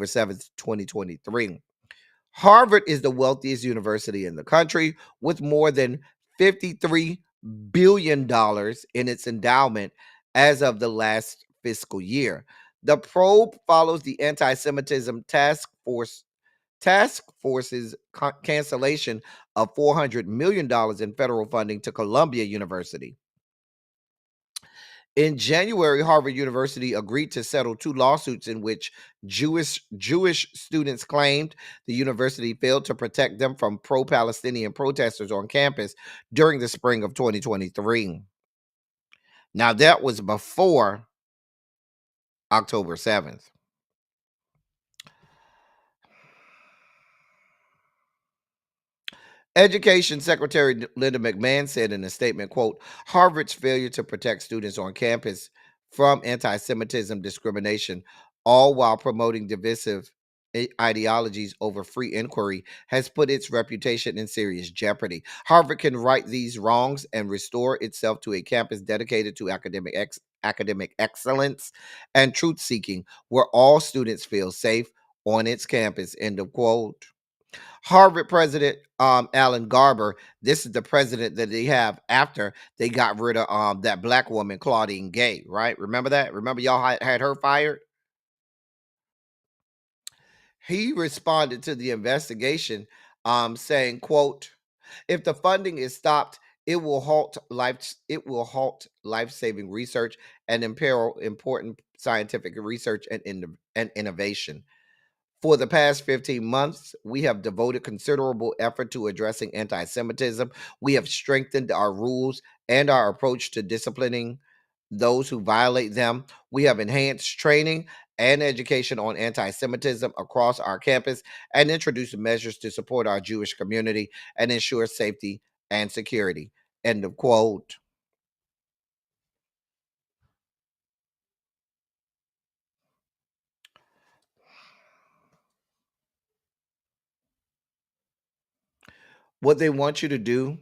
7th, 2023. Harvard is the wealthiest university in the country with more than $53 billion in its endowment as of the last fiscal year. The probe follows the anti-Semitism task force's cancellation of $400 million in federal funding to Columbia University. In January, Harvard University agreed to settle 2 lawsuits in which Jewish students claimed the university failed to protect them from pro-Palestinian protesters on campus during the spring of 2023. Now, that was before October 7th. Education Secretary Linda McMahon said in a statement, quote, Harvard's failure to protect students on campus from anti-Semitism discrimination, all while promoting divisive ideologies over free inquiry, has put its reputation in serious jeopardy. Harvard can right these wrongs and restore itself to a campus dedicated to academic excellence and truth-seeking, where all students feel safe on its campus, end of quote. Harvard president Alan Garber, this is the president that they have after they got rid of that black woman Claudine Gay, right? Remember that? Remember y'all had her fired? He responded to the investigation saying, quote, if the funding is stopped, it will halt life-saving research and imperil important scientific research and innovation. For the past 15 months, we have devoted considerable effort to addressing anti-Semitism. We have strengthened our rules and our approach to disciplining those who violate them. We have enhanced training and education on anti-Semitism across our campus and introduced measures to support our Jewish community and ensure safety and security. End of quote. What they want you to do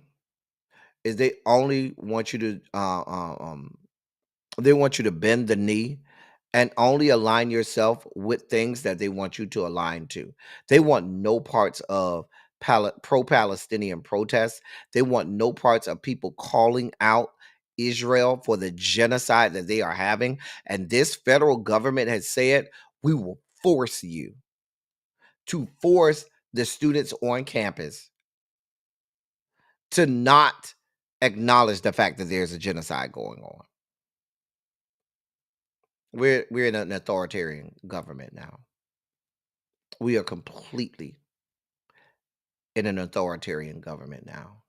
is they only want you to they want you to bend the knee and only align yourself with things that they want you to align to. They want no parts of pro-Palestinian protests. They want no parts of people calling out Israel for the genocide that they are having. And this federal government has said, we will force you to force the students on campus to not acknowledge the fact that there's a genocide going on. We're in an authoritarian government now. We are completely in an authoritarian government now.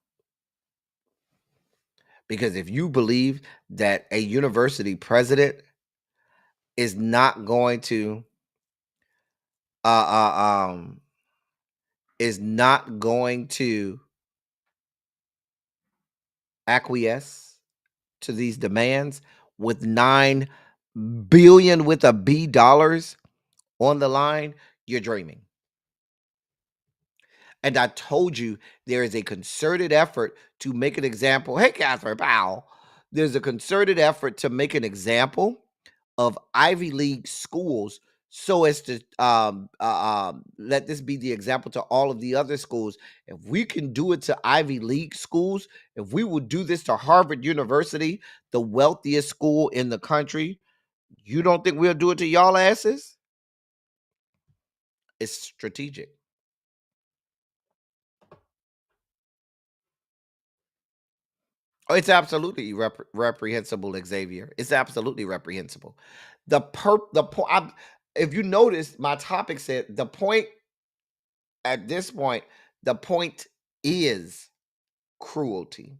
Because if you believe that a university president is not going to uh, uh, um, is not going to acquiesce to these demands with 9 billion with a B dollars on the line, you're dreaming. And I told you there is a concerted effort to make an example. Hey, Catherine Powell, there's a concerted effort to make an example of Ivy League schools so as to let this be the example to all of the other schools. If we can do it to Ivy League schools, if we would do this to Harvard University, the wealthiest school in the country, you don't think we'll do it to y'all asses? It's strategic. Oh, it's absolutely reprehensible, Xavier. It's absolutely reprehensible. The point. If you notice, my topic said the point. At this point, the point is cruelty.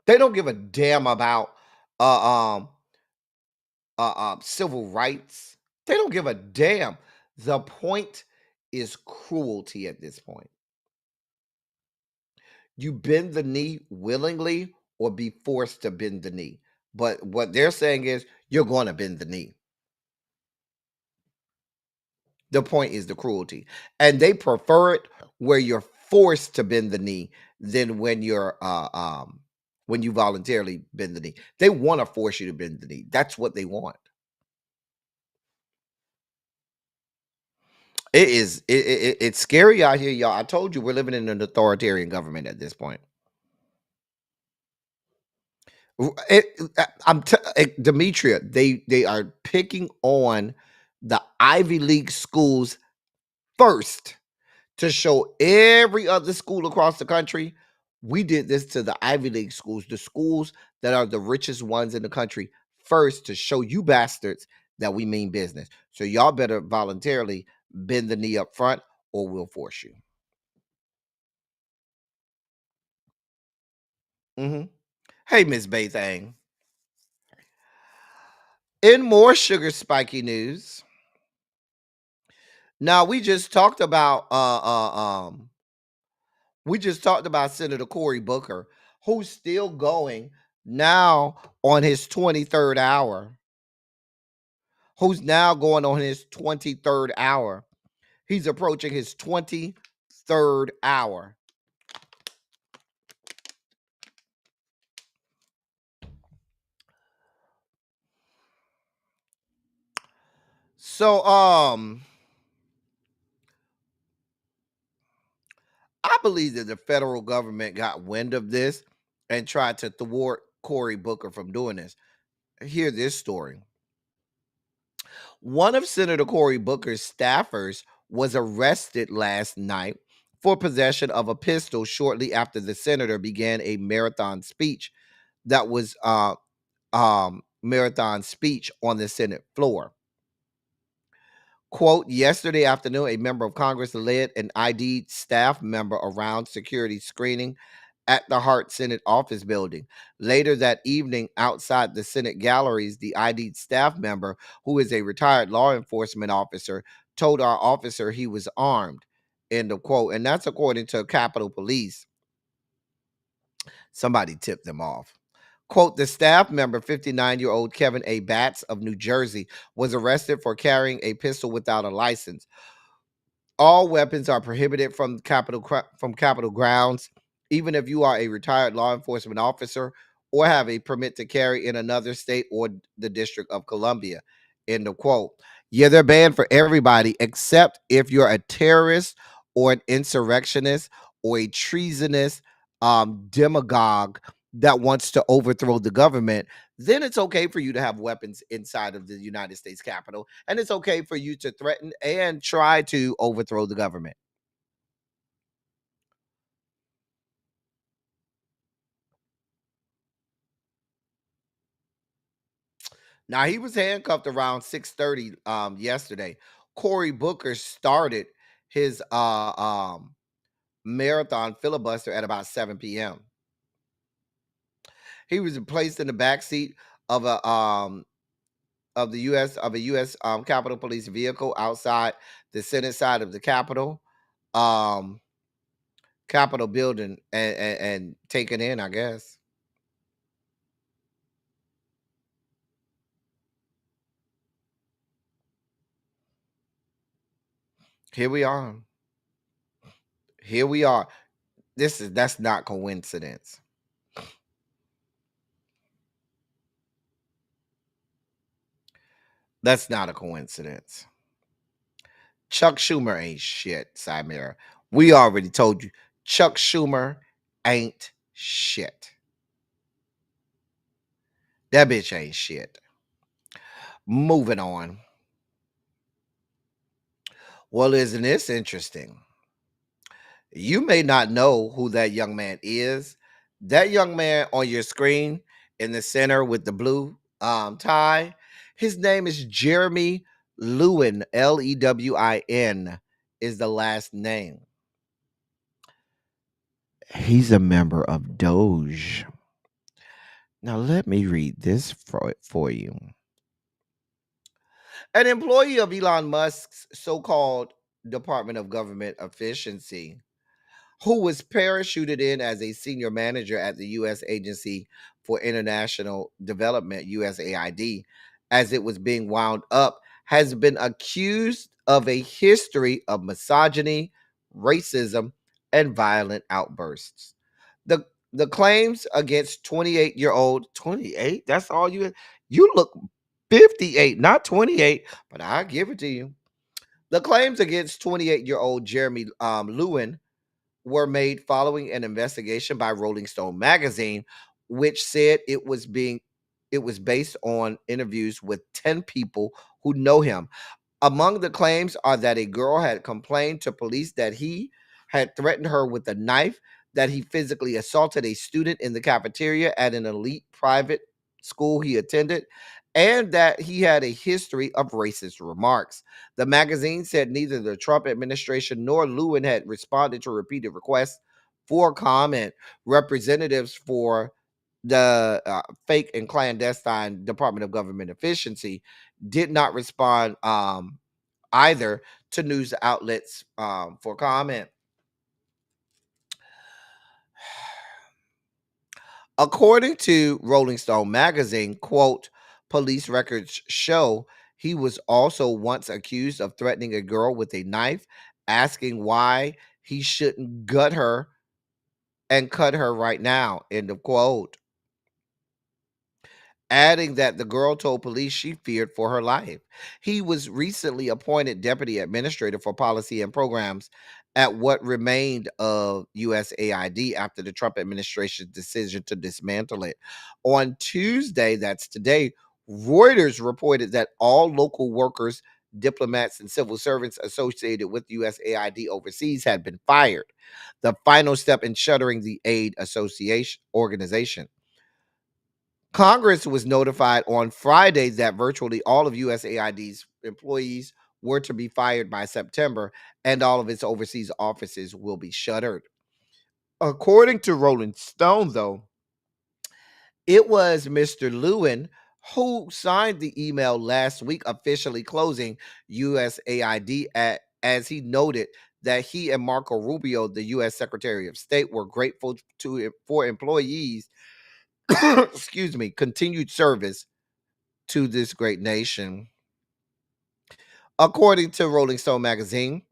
They don't give a damn about uh, um civil rights. They don't give a damn. The point is cruelty at this point. You bend the knee willingly or be forced to bend the knee. But what they're saying is you're going to bend the knee. The point is the cruelty. And they prefer it where you're forced to bend the knee than when when you voluntarily bend the knee. They want to force you to bend the knee. That's what they want. It's scary out here, y'all. I told you we're living in an authoritarian government at this point. Demetria, they are picking on the Ivy League schools first to show every other school across the country. We did this to the Ivy League schools, the schools that are the richest ones in the country, first to show you bastards that we mean business. So y'all better voluntarily bend the knee up front or we'll force you. Mm-hmm. Hey, Miss Baythang. In more sugar spiky news, now we just talked about Senator Cory Booker, who's still going now on his 23rd hour. Who's now going on his 23rd hour. He's approaching his 23rd hour. So I believe that the federal government got wind of this and tried to thwart Cory Booker from doing this. Hear this story. One of Senator Cory Booker's staffers was arrested last night for possession of a pistol shortly after the senator began a marathon speech that was marathon speech on the Senate floor. Quote, yesterday afternoon, a member of Congress led an ID'd staff member around security screening at the Hart Senate office building. Later that evening, outside the Senate galleries, the ID'd staff member, who is a retired law enforcement officer, told our officer he was armed. End of quote. And that's according to Capitol Police. Somebody tipped them off. Quote, the staff member, 59-year-old Kevin A. Batts of New Jersey, was arrested for carrying a pistol without a license. All weapons are prohibited from Capitol grounds, even if you are a retired law enforcement officer or have a permit to carry in another state or the District of Columbia. End of quote. Yeah, they're banned for everybody except if you're a terrorist or an insurrectionist or a treasonous demagogue that wants to overthrow the government. Then it's okay for you to have weapons inside of the United States Capitol, and it's okay for you to threaten and try to overthrow the government. Now, he was handcuffed around 6:30 yesterday. Cory Booker started his marathon filibuster at about 7 p.m. He was placed in the back seat of a U.S. Capitol Police vehicle outside the Senate side of the um, Capitol building and taken in, I guess. Here we are. Here we are. That's not coincidence. That's not a coincidence. Chuck Schumer ain't shit, Samira. We already told you. Chuck Schumer ain't shit. That bitch ain't shit. Moving on. Well, isn't this interesting? You may not know who that young man is. That young man on your screen in the center with the blue tie, his name is Jeremy Lewin. Lewin is the last name. He's a member of Doge. Now, let me read this for you. An employee of Elon Musk's so called Department of Government Efficiency, who was parachuted in as a senior manager at the U.S. Agency for International Development, USAID, as it was being wound up, has been accused of a history of misogyny, racism, and violent outbursts. The the claims against 28-year-old 28, that's all you look 58, not 28, but I give it to you. The claims against 28-year-old Jeremy Lewin were made following an investigation by Rolling Stone magazine, which said it was based on interviews with 10 people who know him. Among the claims are that a girl had complained to police that he had threatened her with a knife, that he physically assaulted a student in the cafeteria at an elite private school he attended, and that he had a history of racist remarks. The magazine said neither the Trump administration nor Lewin had responded to repeated requests for comment. Representatives for the fake and clandestine Department of Government Efficiency did not respond either to news outlets for comment. According to Rolling Stone magazine, quote, police records show he was also once accused of threatening a girl with a knife, asking why he shouldn't gut her and cut her right now, end of quote. Adding that the girl told police she feared for her life. He was recently appointed deputy administrator for policy and programs at what remained of USAID after the Trump administration's decision to dismantle it. On Tuesday, that's today, Reuters reported that all local workers, diplomats, and civil servants associated with USAID overseas had been fired, the final step in shuttering the aid association organization. Congress was notified on Friday that virtually all of USAID's employees were to be fired by September, and all of its overseas offices will be shuttered. According to Rolling Stone, though, it was Mr. Lewin who signed the email last week officially closing USAID as he noted that he and Marco Rubio, the U.S. Secretary of State, were grateful for employees excuse me, continued service to this great nation. According to Rolling Stone magazine,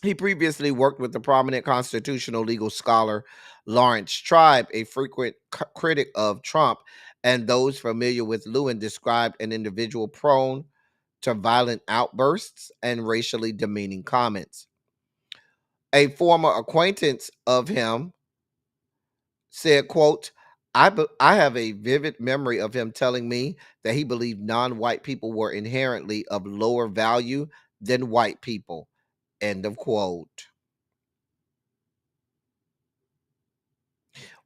he previously worked with the prominent constitutional legal scholar Lawrence Tribe, a frequent critic of Trump, and those familiar with Lewin described an individual prone to violent outbursts and racially demeaning comments. A former acquaintance of him said, quote, I have a vivid memory of him telling me that he believed non-white people were inherently of lower value than white people, end of quote.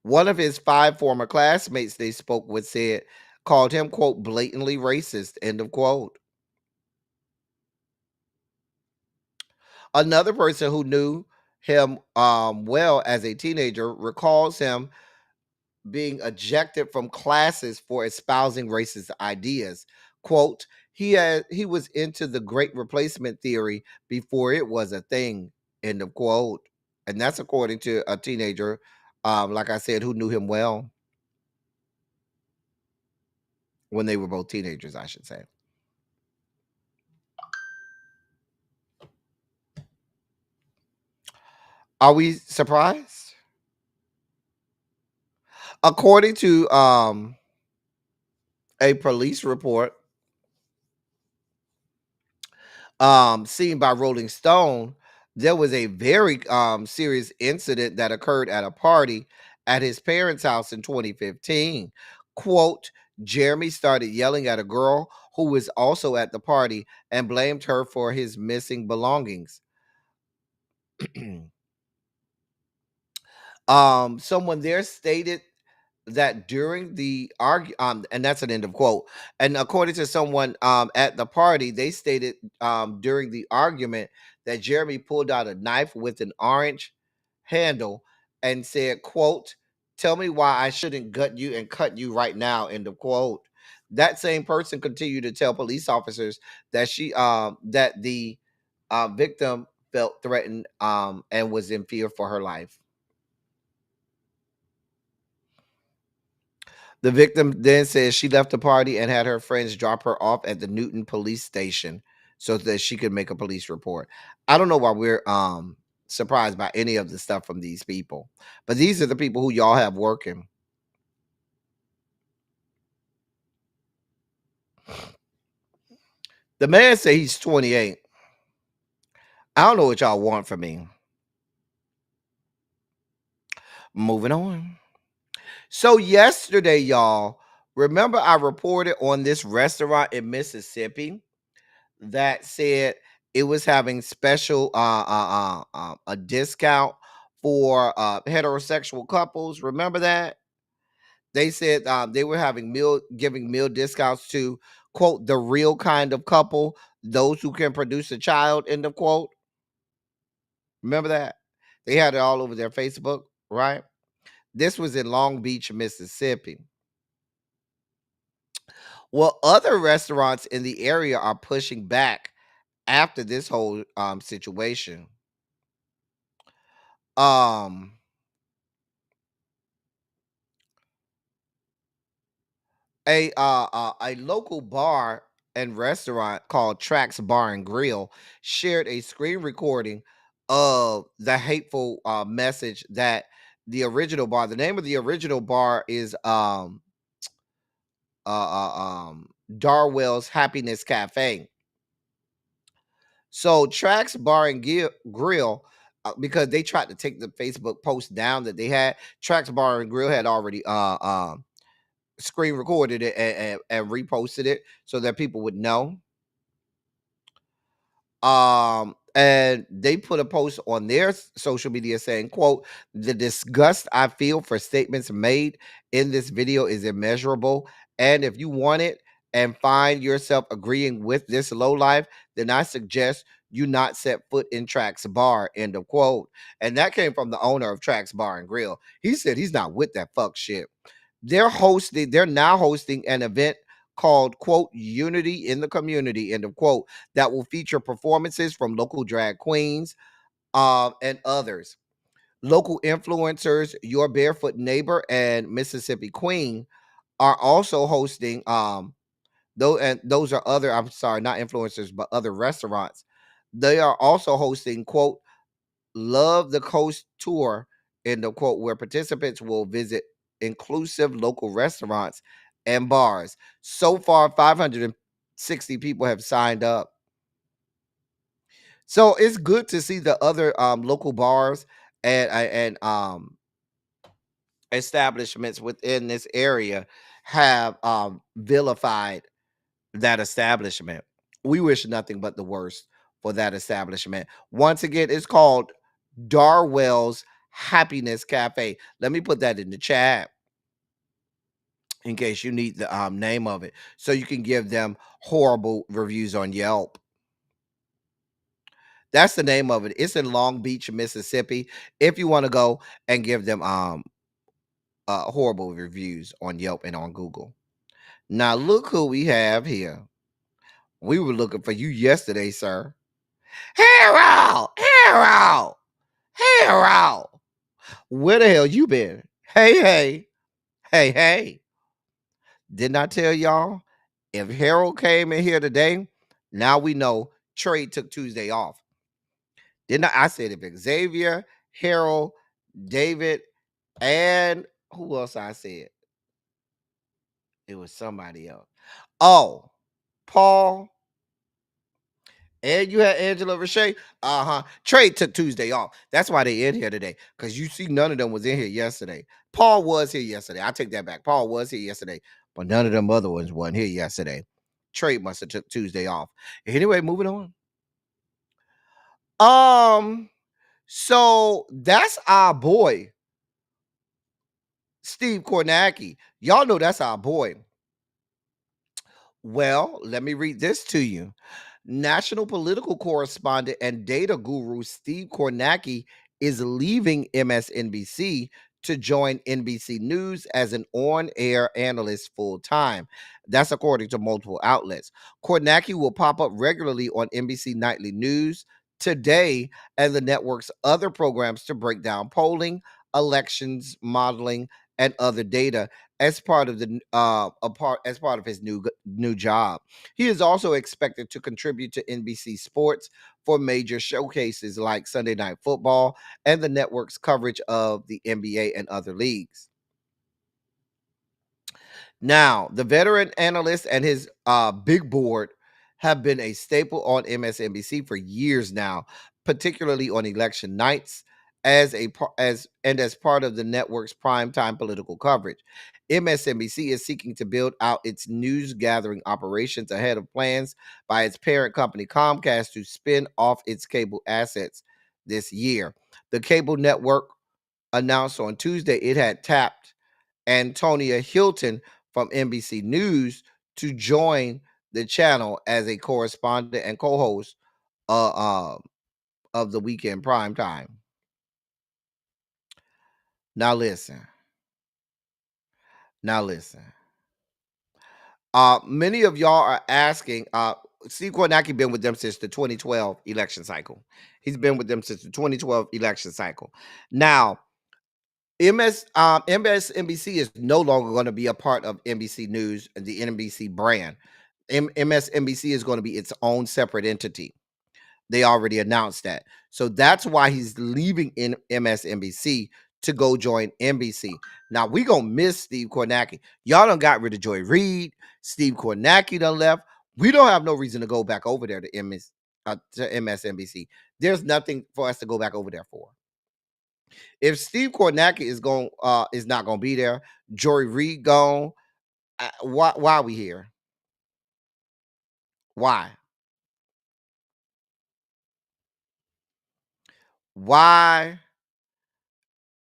One of his 5 former classmates they spoke with said, called him, quote, blatantly racist, end of quote. Another person who knew him well as a teenager recalls him being ejected from classes for espousing racist ideas. Quote, he was into the great replacement theory before it was a thing, end of quote. And that's according to a teenager, like I said, who knew him well when they were both teenagers, I should say. Are we surprised? According to a police report seen by Rolling Stone, there was a very serious incident that occurred at a party at his parents' house in 2015. Quote, Jeremy started yelling at a girl who was also at the party and blamed her for his missing belongings. Someone there stated that during the and that's an end of quote. And according to someone at the party, they stated during the argument that Jeremy pulled out a knife with an orange handle and said, quote, tell me why I shouldn't gut you and cut you right now, end of quote. That same person continued to tell police officers that that the victim felt threatened and was in fear for her life. The victim then says she left the party and had her friends drop her off at the Newton police station so that she could make a police report. I don't know why we're surprised by any of the stuff from these people, but these are the people who y'all have working. The man said he's 28. I don't know what y'all want from me. Moving on. So yesterday, y'all, remember I reported on this restaurant in Mississippi that said it was having special a discount for heterosexual couples. Remember that? They said they were giving meal discounts to, quote, the real kind of couple, those who can produce a child, end of quote. Remember that? They had it all over their Facebook, right? This was in Long Beach, Mississippi. Well, other restaurants in the area are pushing back after this whole situation. Um a local bar and restaurant called Tracks Bar and Grill shared a screen recording of the hateful message that the original bar, the name of the original bar is Darwell's Happiness Cafe. So Tracks Bar and Grill, because they tried to take the Facebook post down that they had, Tracks Bar and Grill had already screen recorded it and reposted it so that people would know. And they put a post on their social media saying, quote, the disgust I feel for statements made in this video is immeasurable. And if you want it and find yourself agreeing with this low life, then I suggest you not set foot in Tracks Bar, end of quote. And that came from the owner of Tracks Bar and Grill. He said he's not with that fuck shit. They're now hosting an event called, quote, Unity in the Community, end of quote, that will feature performances from local drag queens and others. Local influencers, Your Barefoot Neighbor and Mississippi Queen are also hosting those are other, I'm sorry, not influencers, but other restaurants. They are also hosting, quote, Love the Coast tour, end of quote, where participants will visit inclusive local restaurants and bars. So far, 560 people have signed up. So it's good to see the other local bars and establishments within this area have vilified that establishment. We wish nothing but the worst for that establishment. Once again, it's called Darwell's Happiness Cafe. Let me put that in the chat in case you need the name of it, so you can give them horrible reviews on Yelp. That's the name of it. It's in Long Beach, Mississippi. If you want to go and give them horrible reviews on Yelp and on Google. Now look who we have here. We were looking for you yesterday, sir. Hero, hero, hero. Where the hell you been? Hey, hey, hey, hey. Didn't I tell y'all? If Harold came in here today, now we know Trey took Tuesday off. Didn't I said if Xavier, Harold, David, and who else I said? It was somebody else. Oh, Paul. And you had Angela Rashay. Trey took Tuesday off. That's why they in here today. Because you see, none of them was in here yesterday. Paul was here yesterday. I take that back. Paul was here yesterday, but none of them other ones weren't here yesterday. Trey must have took Tuesday off. Anyway, moving on. So that's our boy, Steve Kornacki. Y'all know that's our boy. Well, let me read this to you. National political correspondent and data guru Steve Kornacki is leaving MSNBC to join NBC News as an on-air analyst full-time. That's according to multiple outlets. Kornacki will pop up regularly on NBC Nightly News, Today, and the network's other programs to break down polling, elections, modeling, and other data as part of his new job. He is also expected to contribute to NBC Sports for major showcases like Sunday Night Football and the network's coverage of the NBA and other leagues. Now, the veteran analyst and his big board have been a staple on MSNBC for years now, particularly on election nights as part of the network's primetime political coverage. MSNBC is seeking to build out its news gathering operations ahead of plans by its parent company Comcast to spin off its cable assets this year. The cable network announced on Tuesday it had tapped Antonia Hilton from NBC News to join the channel as a correspondent and co-host of the weekend prime time. Now listen. Many of y'all are asking. Steve Kornacki been with them since the 2012 election cycle. He's been with them since the 2012 election cycle. Now, MSNBC is no longer going to be a part of NBC News and the NBC brand. MSNBC is going to be its own separate entity. They already announced that. So that's why he's leaving in MSNBC to go join NBC. Now, we going to miss Steve Kornacki. Y'all done got rid of Joy Reid. Steve Kornacki done left. We don't have no reason to go back over there to MSNBC. There's nothing for us to go back over there for. If Steve Kornacki is not going to be there, Joy Reid gone, why are we here? Why? Why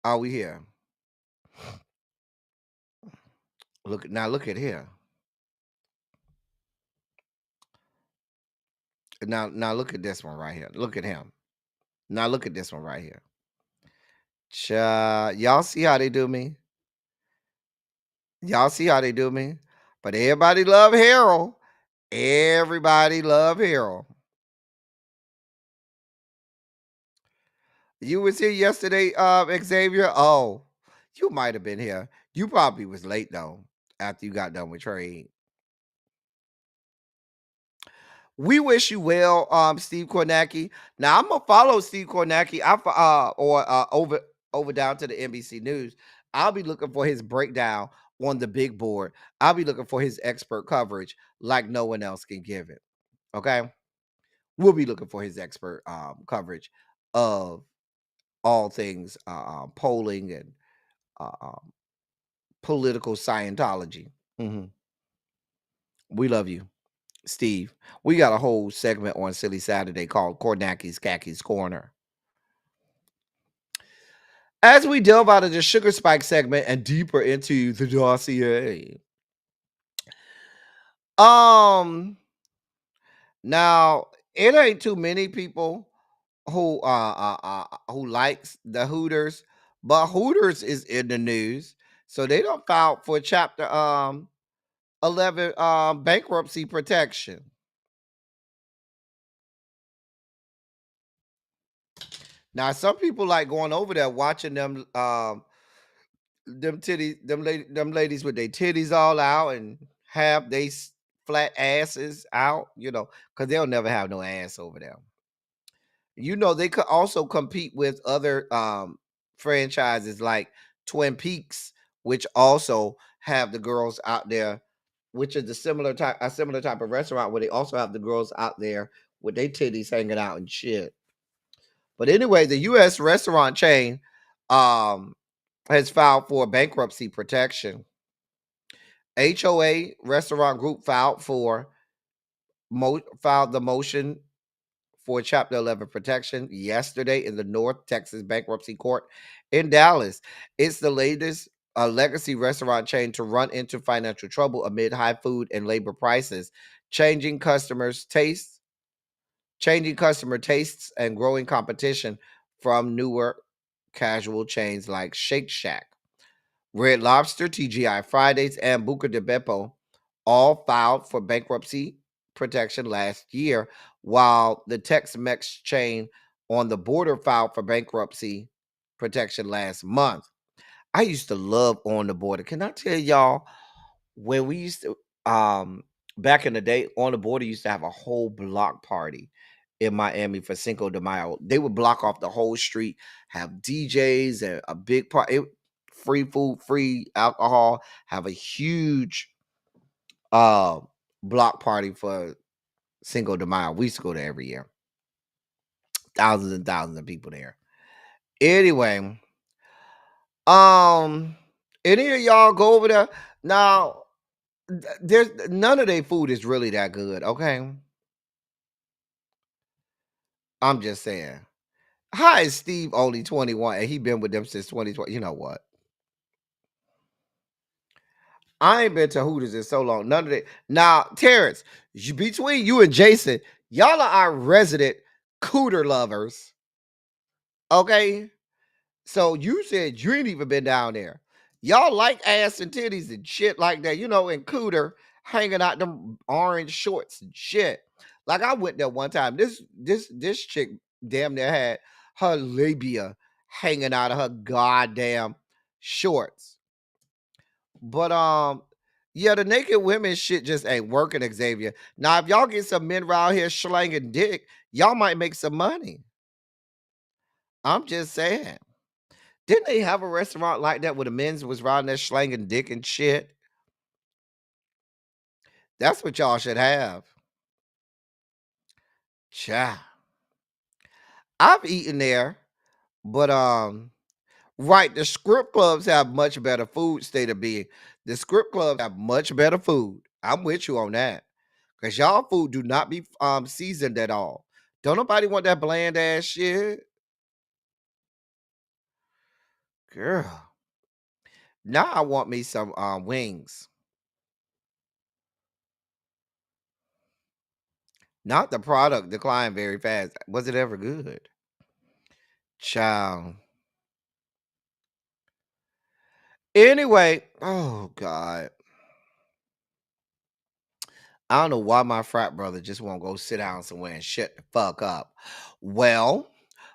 are we here? Look at here. Now look at this one right here. Look at him. Now look at this one right here. Y'all see how they do me? Y'all see how they do me? But everybody love Harold. Everybody love Harold. You was here yesterday, Xavier. Oh, you might have been here. You probably was late though after you got done with trade. We wish you well, Steve Kornacki. Now I'm gonna follow Steve Kornacki. Over down to the NBC News. I'll be looking for his breakdown on the big board. I'll be looking for his expert coverage like no one else can give it. Okay, we'll be looking for his expert coverage of all things polling and political Scientology. We love you, Steve. We got a whole segment on Silly Saturday called Kornacki's Khakis Corner. As we delve out of the Sugar Spike segment and deeper into the dossier. Now it ain't too many people who likes the Hooters, but Hooters is in the news. So they don't file for Chapter 11 bankruptcy protection. Now, some people like going over there watching them them ladies with their titties all out and have they flat asses out, because they'll never have no ass over there. They could also compete with other franchises like Twin Peaks, which also have the girls out there, which is a similar type of restaurant where they also have the girls out there with their titties hanging out and shit. But anyway, the U.S. restaurant chain has filed for bankruptcy protection. HOA Restaurant Group filed the motion for Chapter 11 protection yesterday in the North Texas Bankruptcy Court in Dallas. It's the latest legacy restaurant chain to run into financial trouble amid high food and labor prices, changing customer tastes and growing competition from newer casual chains like Shake Shack. Red Lobster, TGI Fridays, and Buca de Beppo all filed for bankruptcy protection last year, while the Tex-Mex chain On the Border filed for bankruptcy protection last month. I used to love On the Border. Can I tell y'all, when we used to, back in the day, On the Border used to have a whole block party in Miami for Cinco de Mayo. They would block off the whole street, have DJs and a big party, free food, free alcohol, have a huge block party for Cinco de Mayo. We used to go there every year. Thousands and thousands of people there. Anyway, any of y'all go over there? Now, there's none of their food is really that good, okay? I'm just saying. How is Steve only 21 and he been with them since 2020? You know what? I ain't been to Hooters in so long. None of that. Now, Terrence, between you and Jason, y'all are our resident cooter lovers. Okay? So you said you ain't even been down there. Y'all like ass and titties and shit like that, and cooter hanging out them orange shorts and shit. Like I went there one time. This chick damn near had her labia hanging out of her goddamn shorts. But yeah, the naked women shit just ain't working, Xavier. Now, if y'all get some men around here slanging dick, y'all might make some money. I'm just saying. Didn't they have a restaurant like that where the men's was around there slanging dick and shit? That's what y'all should have. Cha. I've eaten there, but right, the script clubs have much better food, state of being. The script clubs have much better food. I'm with you on that. Because y'all food do not be seasoned at all. Don't nobody want that bland ass shit. Girl. Now I want me some wings. Not the product declined very fast. Was it ever good? Child. Anyway, oh God. I don't know why my frat brother just won't go sit down somewhere and shut the fuck up. Well,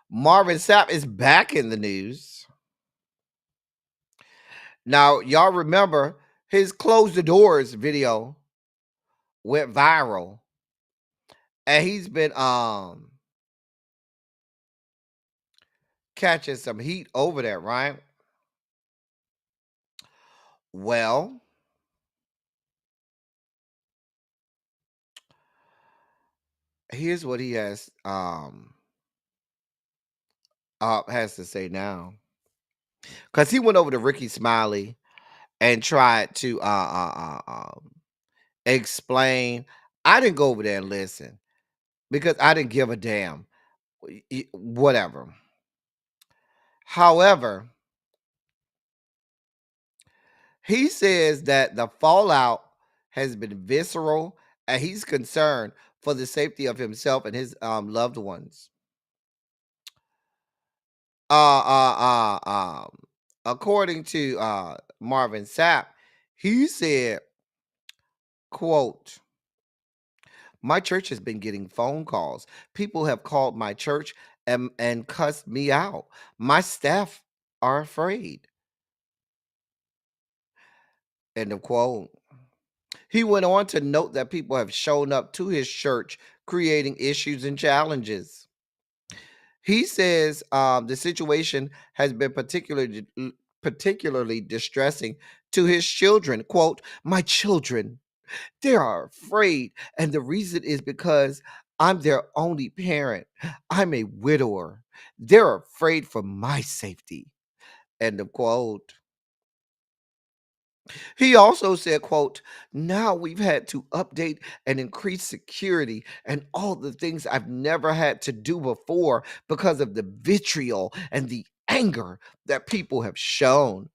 Marvin Sapp is back in the news. Now, y'all remember his Close the Doors video went viral. And he's been catching some heat over there, right? Well, here's what he has to say now. Because he went over to Ricky Smiley and tried to explain. I didn't go over there and listen because I didn't give a damn. Whatever. However, he says that the fallout has been visceral and he's concerned for the safety of himself and his loved ones. According to Marvin Sapp. He said, quote, my church has been getting phone calls. People have called my church and cussed me out. My staff are afraid. End of quote. He went on to note that people have shown up to his church creating issues and challenges. He says the situation has been particularly distressing to his children. Quote, my children, they are afraid. And the reason is because I'm their only parent. I'm a widower. They're afraid for my safety. End of quote. He also said, quote, now we've had to update and increase security and all the things I've never had to do before because of the vitriol and the anger that people have shown.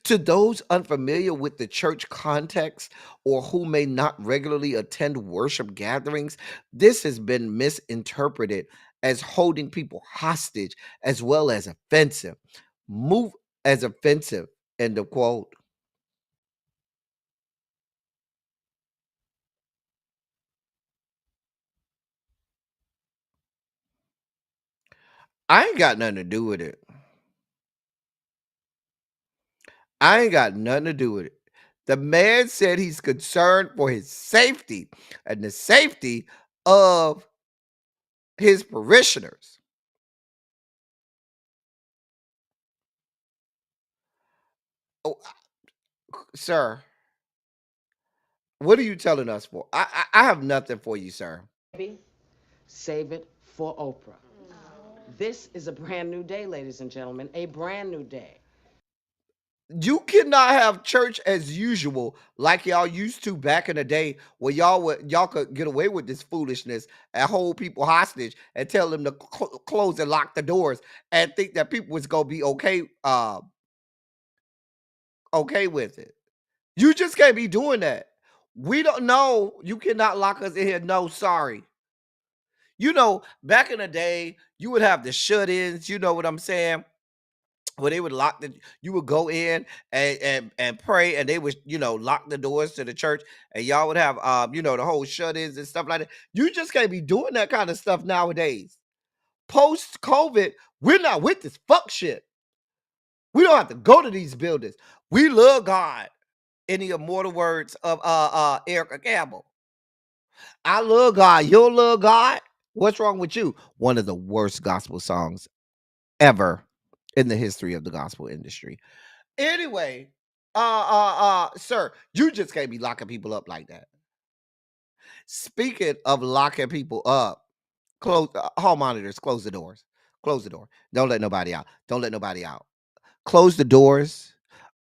To those unfamiliar with the church context or who may not regularly attend worship gatherings, this has been misinterpreted as holding people hostage as well as offensive. Move as offensive. End of quote. I ain't got nothing to do with it. I ain't got nothing to do with it. The man said he's concerned for his safety and the safety of his parishioners. Oh, sir, what are you telling us for? I have nothing for you, sir. Save it for Oprah. This is a brand new day, ladies and gentlemen, a brand new day. You cannot have church as usual like y'all used to back in the day where y'all could get away with this foolishness and hold people hostage and tell them to close and lock the doors and think that people was gonna be okay with it. You just can't be doing that. We don't know. You cannot lock us in here. No, sorry. Back in the day, you would have the shut-ins, you know what I'm saying? Where they would you would go in and pray, and they would, lock the doors to the church, and y'all would have the whole shut-ins and stuff like that. You just can't be doing that kind of stuff nowadays. Post-COVID, we're not with this fuck shit. We don't have to go to these buildings. We love God. In the immortal words of Erica Campbell. I love God. You love God. What's wrong with you? One of the worst gospel songs ever in the history of the gospel industry. Anyway, sir, you just can't be locking people up like that. Speaking of locking people up, close hall monitors, close the doors. Close the door. Don't let nobody out. Don't let nobody out. Close the doors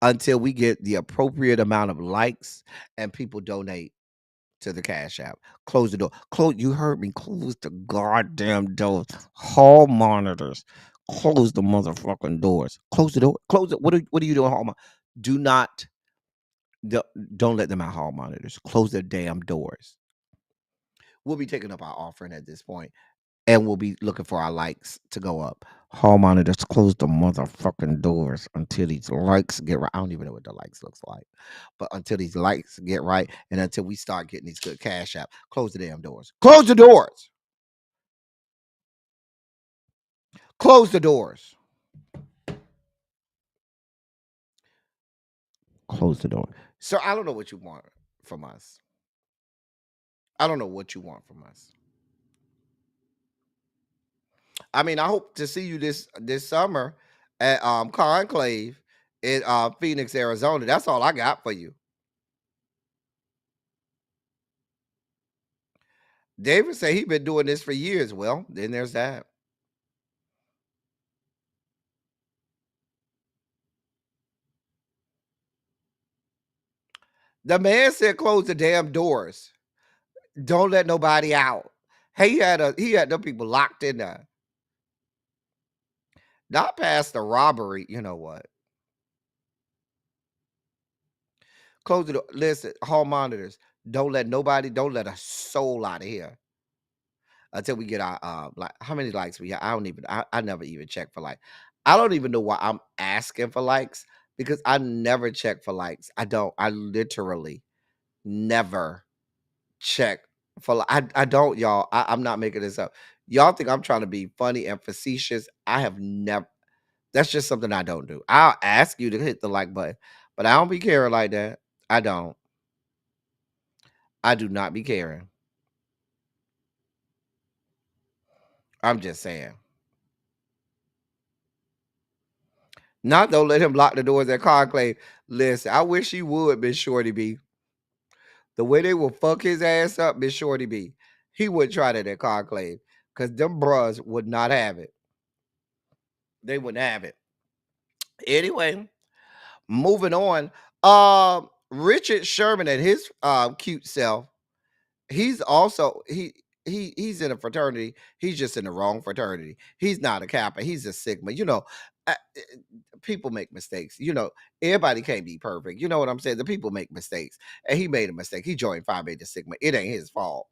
until we get the appropriate amount of likes and people donate to the Cash App. Close the door. You heard me. Close the goddamn doors. Hall monitors. Close the motherfucking doors. Close the door. Close it. What are you doing, hall monitors? Do not. Don't let them out, hall monitors. Close their damn doors. We'll be taking up our offering at this point, and we'll be looking for our likes to go up. Hall monitors, close the motherfucking doors until these likes get right. I don't even know what the likes looks like, but until these likes get right, and until we start getting these good Cash App, close the damn doors. Close the doors. Close the doors. Close the door. So I don't know what you want from us. I don't know what you want from us. I mean, I hope to see you this summer at Conclave in Phoenix, Arizona. That's all I got for you. David said he been doing this for years. Well, then there's that. The man said close the damn doors. Don't let nobody out. He had them people locked in there. Not past the robbery. You know what? Close the door. Listen, hall monitors. Don't let a soul out of here until we get our like how many likes we have. I never even check for like. I don't even know why I'm asking for likes because I never check for likes. I don't. I literally never check for. I don't, y'all. I'm not making this up. Y'all think I'm trying to be funny and facetious? I have never. That's just something I don't do. I'll ask you to hit the like button, but I don't be caring like that. I don't. I do not be caring. I'm just saying. Not don't let him lock the doors at Conclave. Listen, I wish he would, Miss Shorty B. The way they will fuck his ass up, Miss Shorty B. He would try that at Conclave. Because them bras would not have it. They wouldn't have it. Anyway, moving on. Richard Sherman and his cute self. He's also he's in a fraternity. He's just in the wrong fraternity. He's not a Kappa. He's a Sigma. People make mistakes. Everybody can't be perfect. You know what I'm saying? The people make mistakes, and he made a mistake. He joined Phi Beta Sigma. It ain't his fault.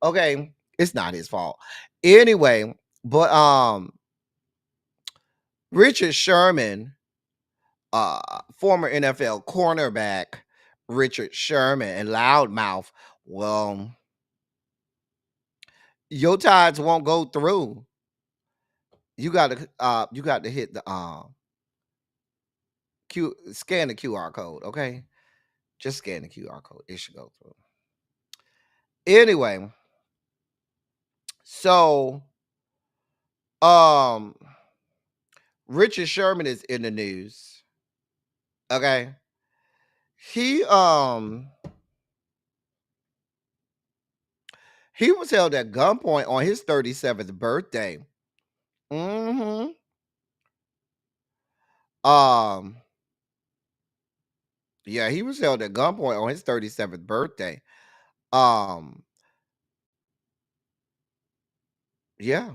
Okay, it's not his fault. Anyway, but Richard Sherman, former NFL cornerback Richard Sherman and loudmouth. Well, your tides won't go through. You got to hit the scan the QR code, okay? Just scan the QR code. It should go through. Anyway, so Richard Sherman is in the news. Okay? He was held at gunpoint on his 37th birthday. Mm-hmm. Yeah, he was held at gunpoint on his 37th birthday. Yeah.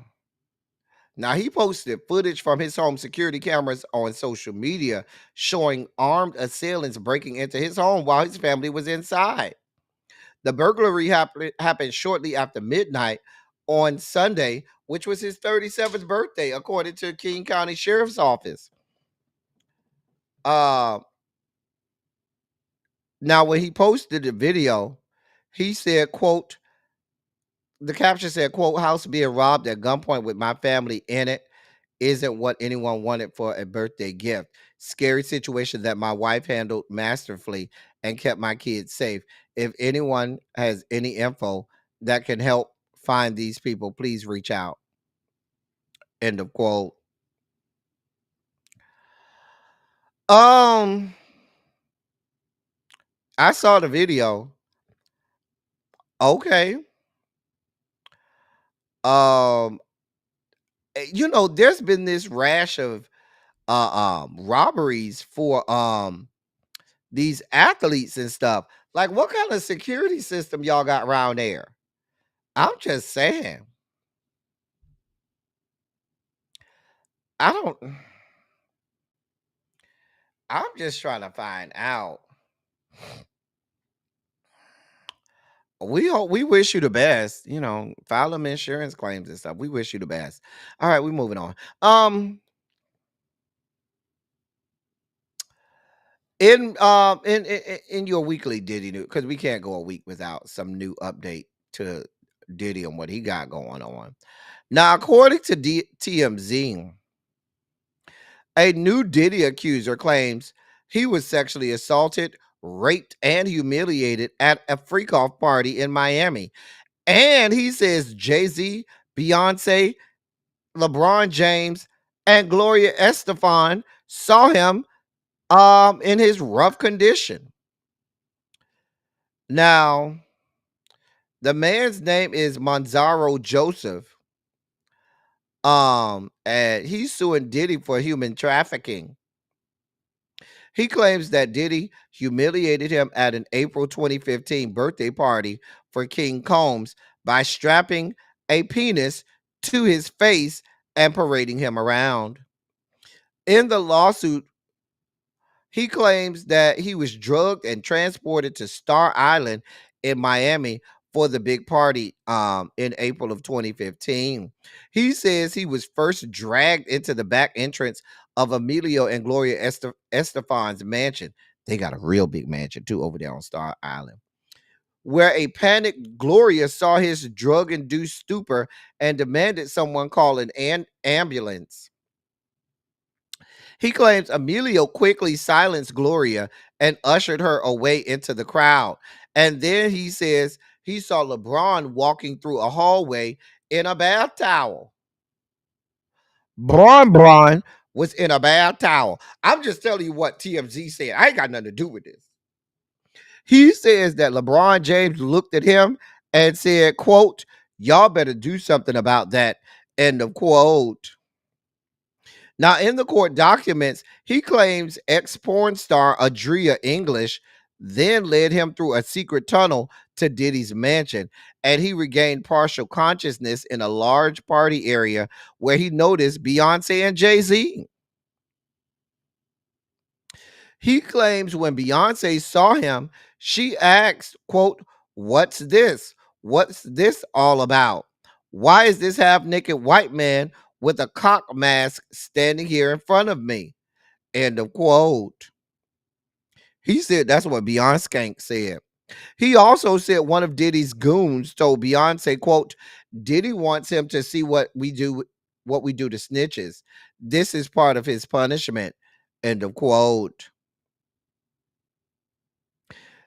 Now he posted footage from his home security cameras on social media showing armed assailants breaking into his home while his family was inside. The burglary happened shortly after midnight on Sunday, which was his 37th birthday, according to King County Sheriff's Office. Now, when he posted the video, he said, quote, the caption said, quote, house being robbed at gunpoint with my family in it isn't what anyone wanted for a birthday gift. Scary situation that my wife handled masterfully and kept my kids safe. If anyone has any info that can help find these people, please reach out. End of quote. I saw the video. Okay. There's been this rash of robberies for these athletes and stuff. Like, what kind of security system y'all got around there? I'm just saying. I'm just trying to find out. We wish you the best. File them insurance claims and stuff. We wish you the best. All right, we're moving on. In your weekly Diddy news, because we can't go a week without some new update to Diddy and what he got going on. Now, according to TMZ, a new Diddy accuser claims he was sexually assaulted, raped, and humiliated at a freak-off party in Miami. And he says Jay-Z, Beyonce, LeBron James, and Gloria Estefan saw him in his rough condition. Now, the man's name is Manzaro Joseph. And he's suing Diddy for human trafficking. He claims that Diddy humiliated him at an April 2015 birthday party for King Combs by strapping a penis to his face and parading him around. In the lawsuit, he claims that he was drugged and transported to Star Island in Miami for the big party in April of 2015. He says he was first dragged into the back entrance of Emilio and Gloria Estefan's mansion. They got a real big mansion too over there on Star Island, where a panicked Gloria saw his drug-induced stupor and demanded someone call an ambulance. He claims Emilio quickly silenced Gloria and ushered her away into the crowd. And then he says he saw LeBron walking through a hallway in a bath towel. Bron was in a bath towel. I'm just telling you what TMZ said. I ain't got nothing to do with this. He says that LeBron James looked at him and said, quote, "Y'all better do something about that," end of quote. Now, in the court documents, he claims ex-porn star Adria English then led him through a secret tunnel to Diddy's mansion, and he regained partial consciousness in a large party area where he noticed Beyonce and Jay-Z. He claims when Beyonce saw him, she asked, quote, "What's this? What's this all about? Why is this half-naked white man with a cock mask standing here in front of me?" End of quote. He said that's what Beyonce said. He also said one of Diddy's goons told Beyonce, quote, "Diddy wants him to see what we do to snitches. This is part of his punishment." End of quote.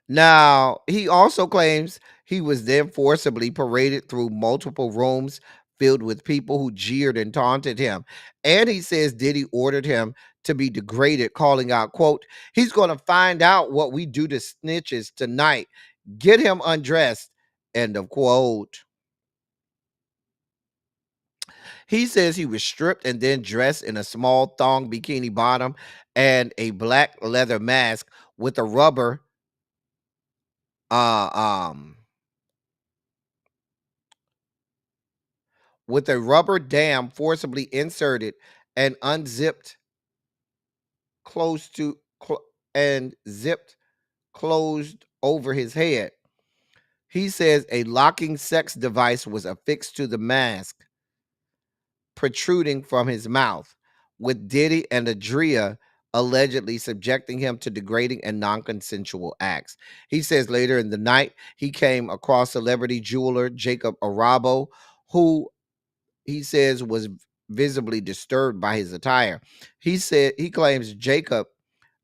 Now, he also claims he was then forcibly paraded through multiple rooms filled with people who jeered and taunted him. And he says Diddy ordered him to be degraded, calling out, quote, "He's going to find out what we do to snitches tonight. Get him undressed." End of quote. He says he was stripped and then dressed in a small thong bikini bottom and a black leather mask with a rubber uh um with a rubber dam forcibly inserted and unzipped close to and zipped closed over his head. He says a locking sex device was affixed to the mask, protruding from his mouth, with Diddy and Adria allegedly subjecting him to degrading and non-consensual acts. He says later in the night, he came across celebrity jeweler Jacob Arabo, who he says was visibly disturbed by his attire. He said he claims Jacob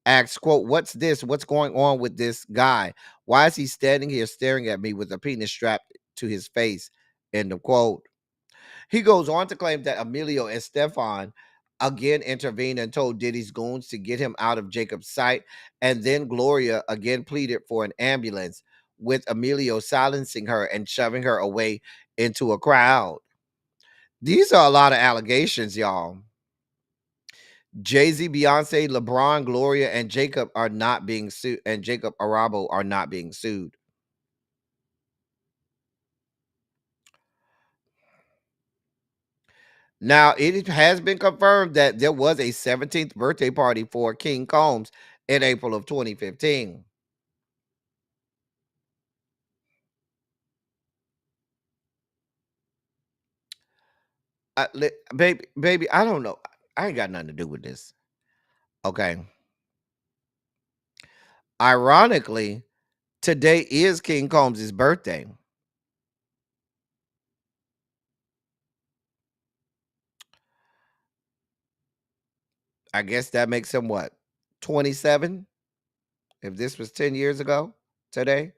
asked, quote, "What's this? What's going on with this guy? Why is he standing here staring at me with a penis strapped to his face?" End of quote. He goes on to claim that Emilio Estefan again intervened and told Diddy's goons to get him out of Jacob's sight, and then Gloria again pleaded for an ambulance, with Emilio silencing her and shoving her away into a crowd. These are a lot of allegations, y'all. Jay-Z, Beyonce, LeBron, Gloria, and Jacob are not being sued, and Jacob Arabo are not being sued. Now, it has been confirmed that there was a 17th birthday party for King Combs in April of 2015. Baby, I don't know. I ain't got nothing to do with this. Okay. Ironically, today is King Combs' birthday. I guess that makes him what? 27? If this was 10 years ago today?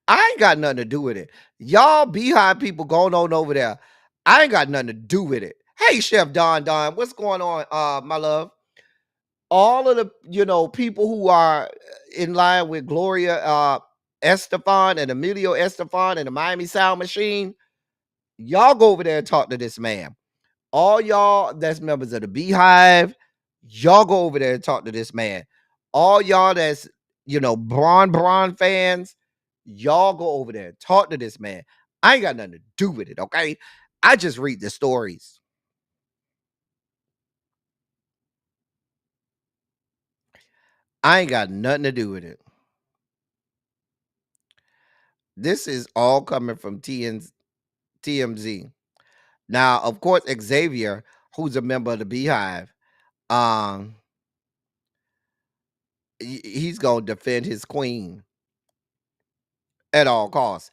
I ain't got nothing to do with it. Y'all Beehive people going on over there. I ain't got nothing to do with it. Hey, Chef Don, what's going on, my love? All of the, people who are in line with Gloria Estefan and Emilio Estefan and the Miami Sound Machine, y'all go over there and talk to this man. All y'all that's members of the Beehive, y'all go over there and talk to this man. All y'all that's, Bron fans, y'all go over there and talk to this man. I ain't got nothing to do with it, okay? I just read the stories. I ain't got nothing to do with it. This is all coming from TMZ. Now, of course, Xavier, who's a member of the Beehive, um, he's gonna defend his queen at all costs.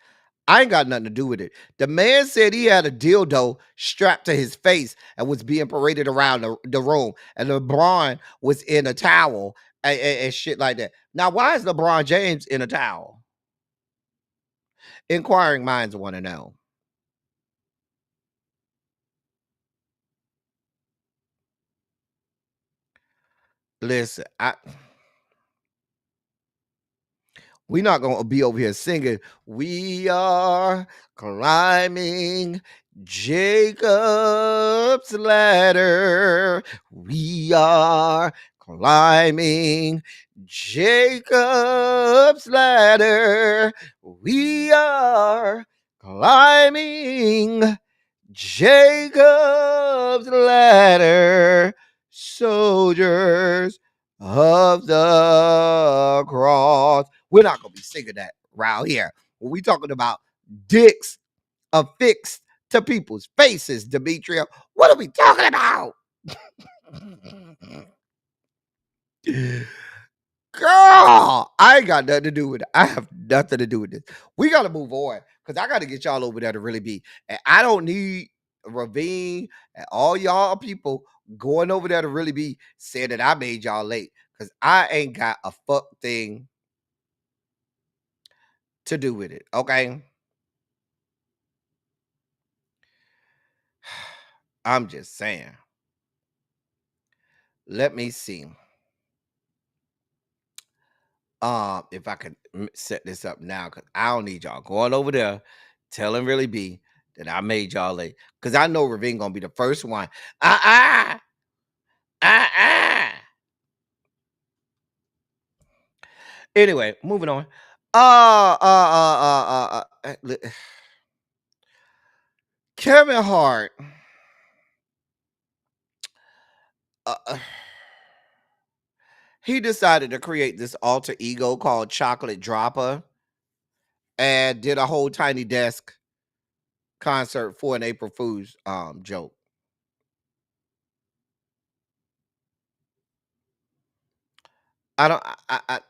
I ain't got nothing to do with it. The man said he had a dildo strapped to his face and was being paraded around the room, and LeBron was in a towel and shit like that. Now, why is LeBron James in a towel? Inquiring minds want to know. Listen, we're not going to be over here singing, "We are climbing Jacob's ladder. We are climbing Jacob's ladder. We are climbing Jacob's ladder. Soldiers of the cross." We're not going to be singing that around here. When we talking about dicks affixed to people's faces, Demetria, what are we talking about? Girl, I ain't got nothing to do with it. I have nothing to do with this. We got to move on because I got to get y'all over there to really be. And I don't need Ravine and all y'all people going over there to really be saying that I made y'all late because I ain't got a fuck thing to do with it. Okay. I'm just saying. Let me see. If I could set this up now, because I don't need y'all going over there telling really be that I made y'all late. Because I know Ravine gonna be the first one. Uh-uh. Uh-uh. Anyway, moving on. Kevin Hart. He decided to create this alter ego called Chocolate Dropper and did a whole Tiny Desk concert for an April Fool's joke.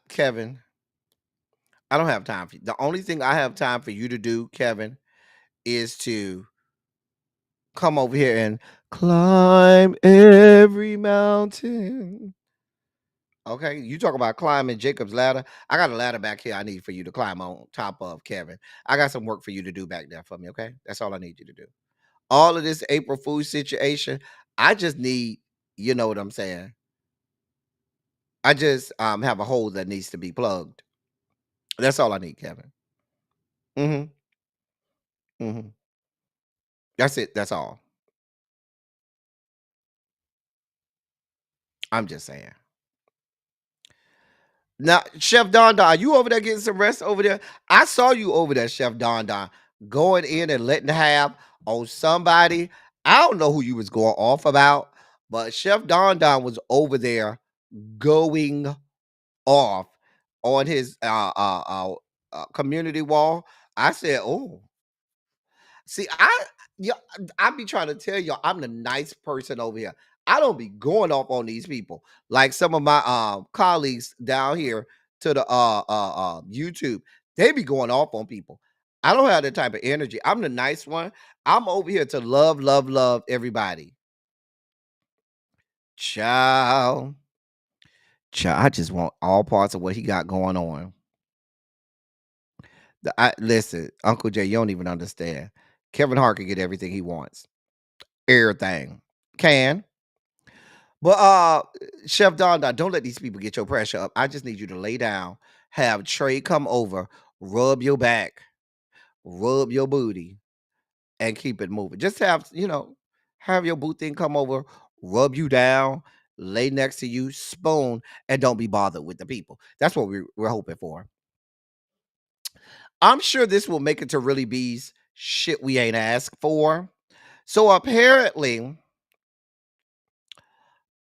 Kevin, I don't have time for you. The only thing I have time for you to do, Kevin, is to come over here and climb every mountain. Okay, you talk about climbing Jacob's ladder. I got a ladder back here I need for you to climb on top of, Kevin. I got some work for you to do back there for me, okay? That's all I need you to do. All of this April Fool's situation, I just need, you know what I'm saying? I just have a hole that needs to be plugged. That's all I need, Kevin. Mm-hmm. Mm-hmm. That's it. That's all. I'm just saying. Now, Chef Don Don, you over there getting some rest over there? I saw you over there, Chef Don Don, going in and letting have on somebody. I don't know who you was going off about, but Chef Don Don was over there going off on his community wall. I said, "Oh, see, yeah, I be trying to tell y'all I'm the nice person over here. I don't be going off on these people like some of my colleagues down here to the YouTube. They be going off on people. I don't have that type of energy. I'm the nice one. I'm over here to love, love, love everybody. Child, child, I just want all parts of what he got going on. Listen, Uncle Jay, you don't even understand. Kevin Hart can get everything he wants. Everything. Can. But Chef Don Don, don't let these people get your pressure up. I just need you to lay down, have Trey come over, rub your back, rub your booty, and keep it moving. Just have your boo thing come over, rub you down, lay next to you, spoon, and don't be bothered with the people. That's what we're hoping for. I'm sure this will make it to Really Be's shit we ain't asked for. So apparently,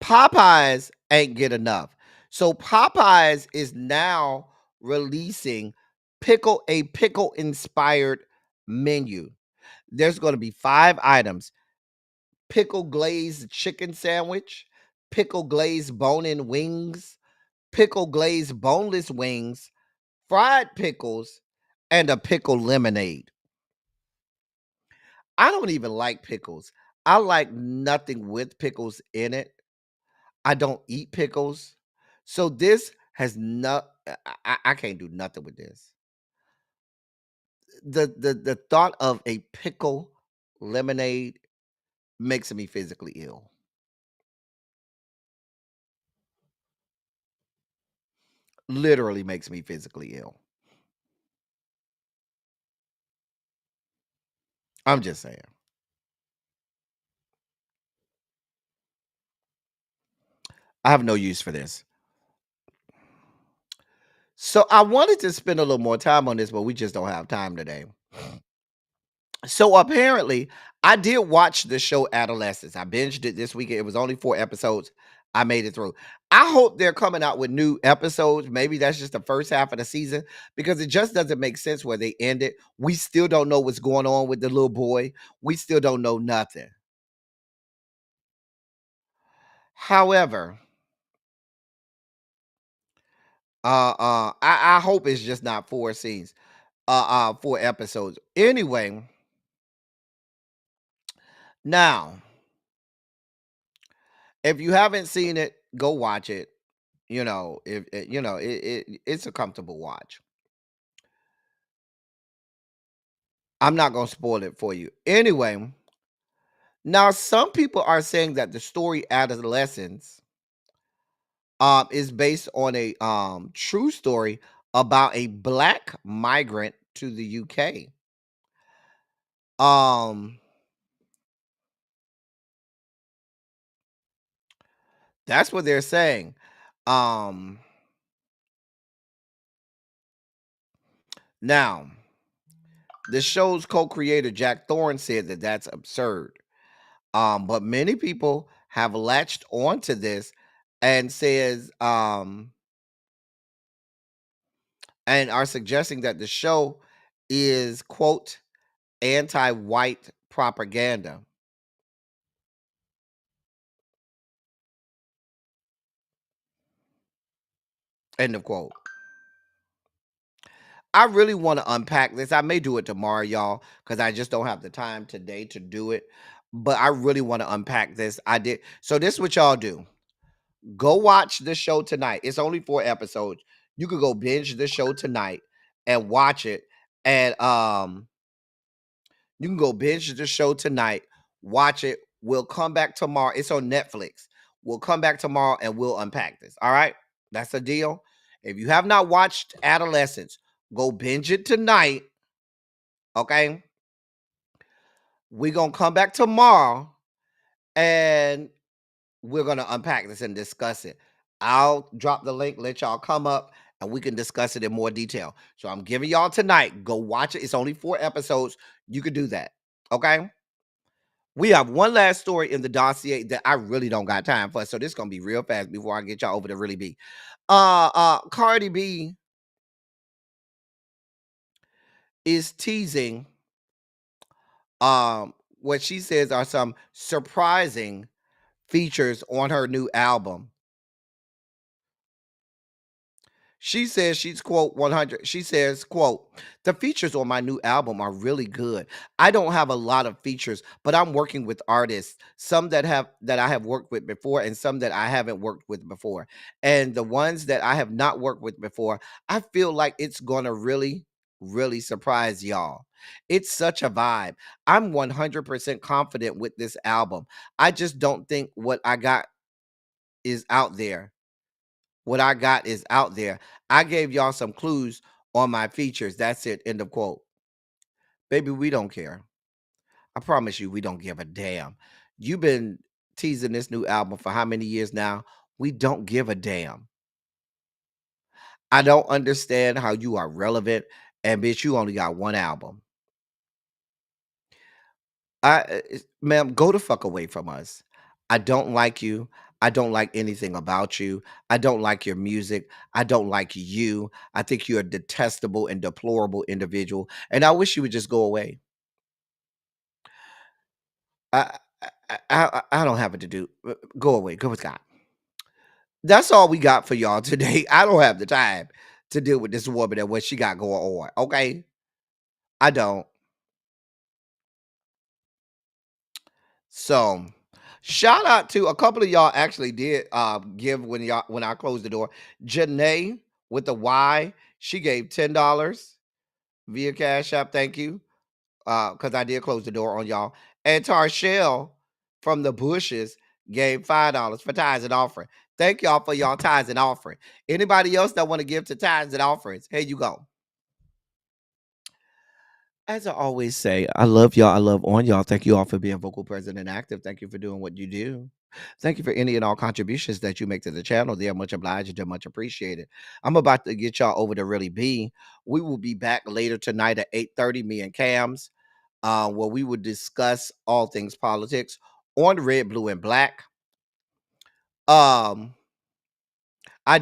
Popeyes ain't get enough. So Popeyes is now releasing a pickle inspired menu. There's going to be 5 items: pickle glazed chicken sandwich, pickle glazed bone-in wings, pickle glazed boneless wings, fried pickles, and a pickle lemonade. I don't even like pickles. I like nothing with pickles in it. I don't eat pickles. So this has not I can't do nothing with this. The thought of a pickle lemonade makes me physically ill. Literally makes me physically ill. I'm just saying. I have no use for this. So I wanted to spend a little more time on this, but we just don't have time today. So apparently, I did watch the show Adolescence. I binged it this weekend. It was only 4 episodes. I made it through. I hope they're coming out with new episodes. Maybe that's just the first half of the season because it just doesn't make sense where they end it. We still don't know what's going on with the little boy. We still don't know nothing. However, I hope it's just not 4 scenes, 4 episodes. Anyway, now if you haven't seen it, go watch it. It's a comfortable watch. I'm not gonna spoil it for you. Anyway, now some people are saying that the story Adolescence is based on a true story about a black migrant to the UK. That's what they're saying. Now, the show's co-creator Jack Thorne said that that's absurd. But many people have latched onto this and says and are suggesting that the show is quote anti-white propaganda. End of quote. I really want to unpack this. I may do it tomorrow, y'all, because I just don't have the time today to do it. But I really want to unpack this. I did. So this is what y'all do. Go watch the show tonight. It's only 4 episodes. You could go binge the show tonight and watch it. And you can go binge the show tonight, watch it. We'll come back tomorrow. It's on Netflix. We'll come back tomorrow and we'll unpack this. All right? That's a deal. If you have not watched Adolescence, go binge it tonight. Okay? We're going to come back tomorrow and we're going to unpack this and discuss it. I'll drop the link, let y'all come up, and we can discuss it in more detail. So I'm giving y'all tonight. Go watch it. It's only 4 episodes. You can do that. Okay? We have one last story in the dossier that I really don't got time for. So this is gonna be real fast before I get y'all over to really be. Cardi B is teasing what she says are some surprising features on her new album. She says she's quote 100. She says, quote, the features on my new album are really good. I don't have a lot of features, but I'm working with artists, some that I have worked with before and some that I haven't worked with before. And the ones that I have not worked with before, I feel like it's gonna really, really surprise y'all. It's such a vibe. I'm 100% confident with this album. I just don't think what I got is out there. What I got is out there. I gave y'all some clues on my features. That's it. End of quote. Baby, we don't care. I promise you, we don't give a damn. You've been teasing this new album for how many years now? We don't give a damn. I don't understand how you are relevant and bitch, you only got one album. Ma'am, go the fuck away from us. I don't like you. I don't like anything about you. I don't like your music. I don't like you. I think you're a detestable and deplorable individual. And I wish you would just go away. I don't have it to do. Go away. Go with God. That's all we got for y'all today. I don't have the time to deal with this woman and what she got going on. Okay, I don't. So, shout out to a couple of y'all actually did give when I closed the door. Janae with the Y, she gave $10 via Cash App. Thank you. Because I did close the door on y'all. And Tarshell from the Bushes gave $5 for tithes and offering. Thank y'all for y'all tithes and offering. Anybody else that want to give to tithes and offerings, here you go. As I always say, I love y'all. I love on y'all. Thank you all for being vocal, present, and active. Thank you for doing what you do. Thank you for any and all contributions that you make to the channel. They are much obliged. They're much appreciated. I'm about to get y'all over to Really Be. We will be back later tonight at 8:30, me and Cams, where we will discuss all things politics on Red, Blue, and Black. I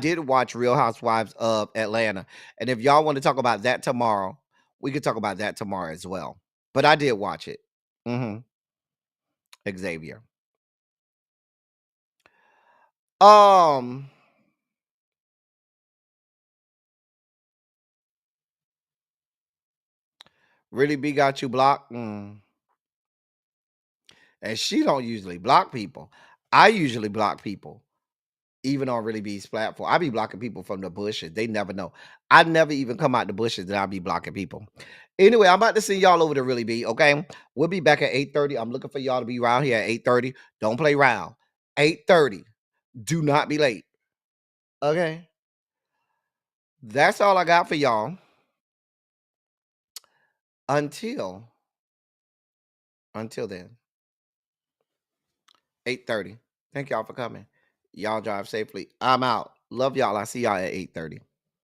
did watch Real Housewives of Atlanta. And if y'all want to talk about that tomorrow, we could talk about that tomorrow as well. But I did watch it. Xavier. Really B got you blocked. And she don't usually block people. I usually block people, even on Really B's platform. I be blocking people from the bushes. They never know. I never even come out the bushes that I be blocking people. Anyway, I'm about to send y'all over to Really Be. Okay, we'll be back at 8:30. I'm looking for y'all to be around here at 8:30. Don't play around. 8:30. Do not be late. Okay. That's all I got for y'all. Until then. 8:30. Thank y'all for coming. Y'all drive safely. I'm out. Love y'all. I see y'all at 8:30.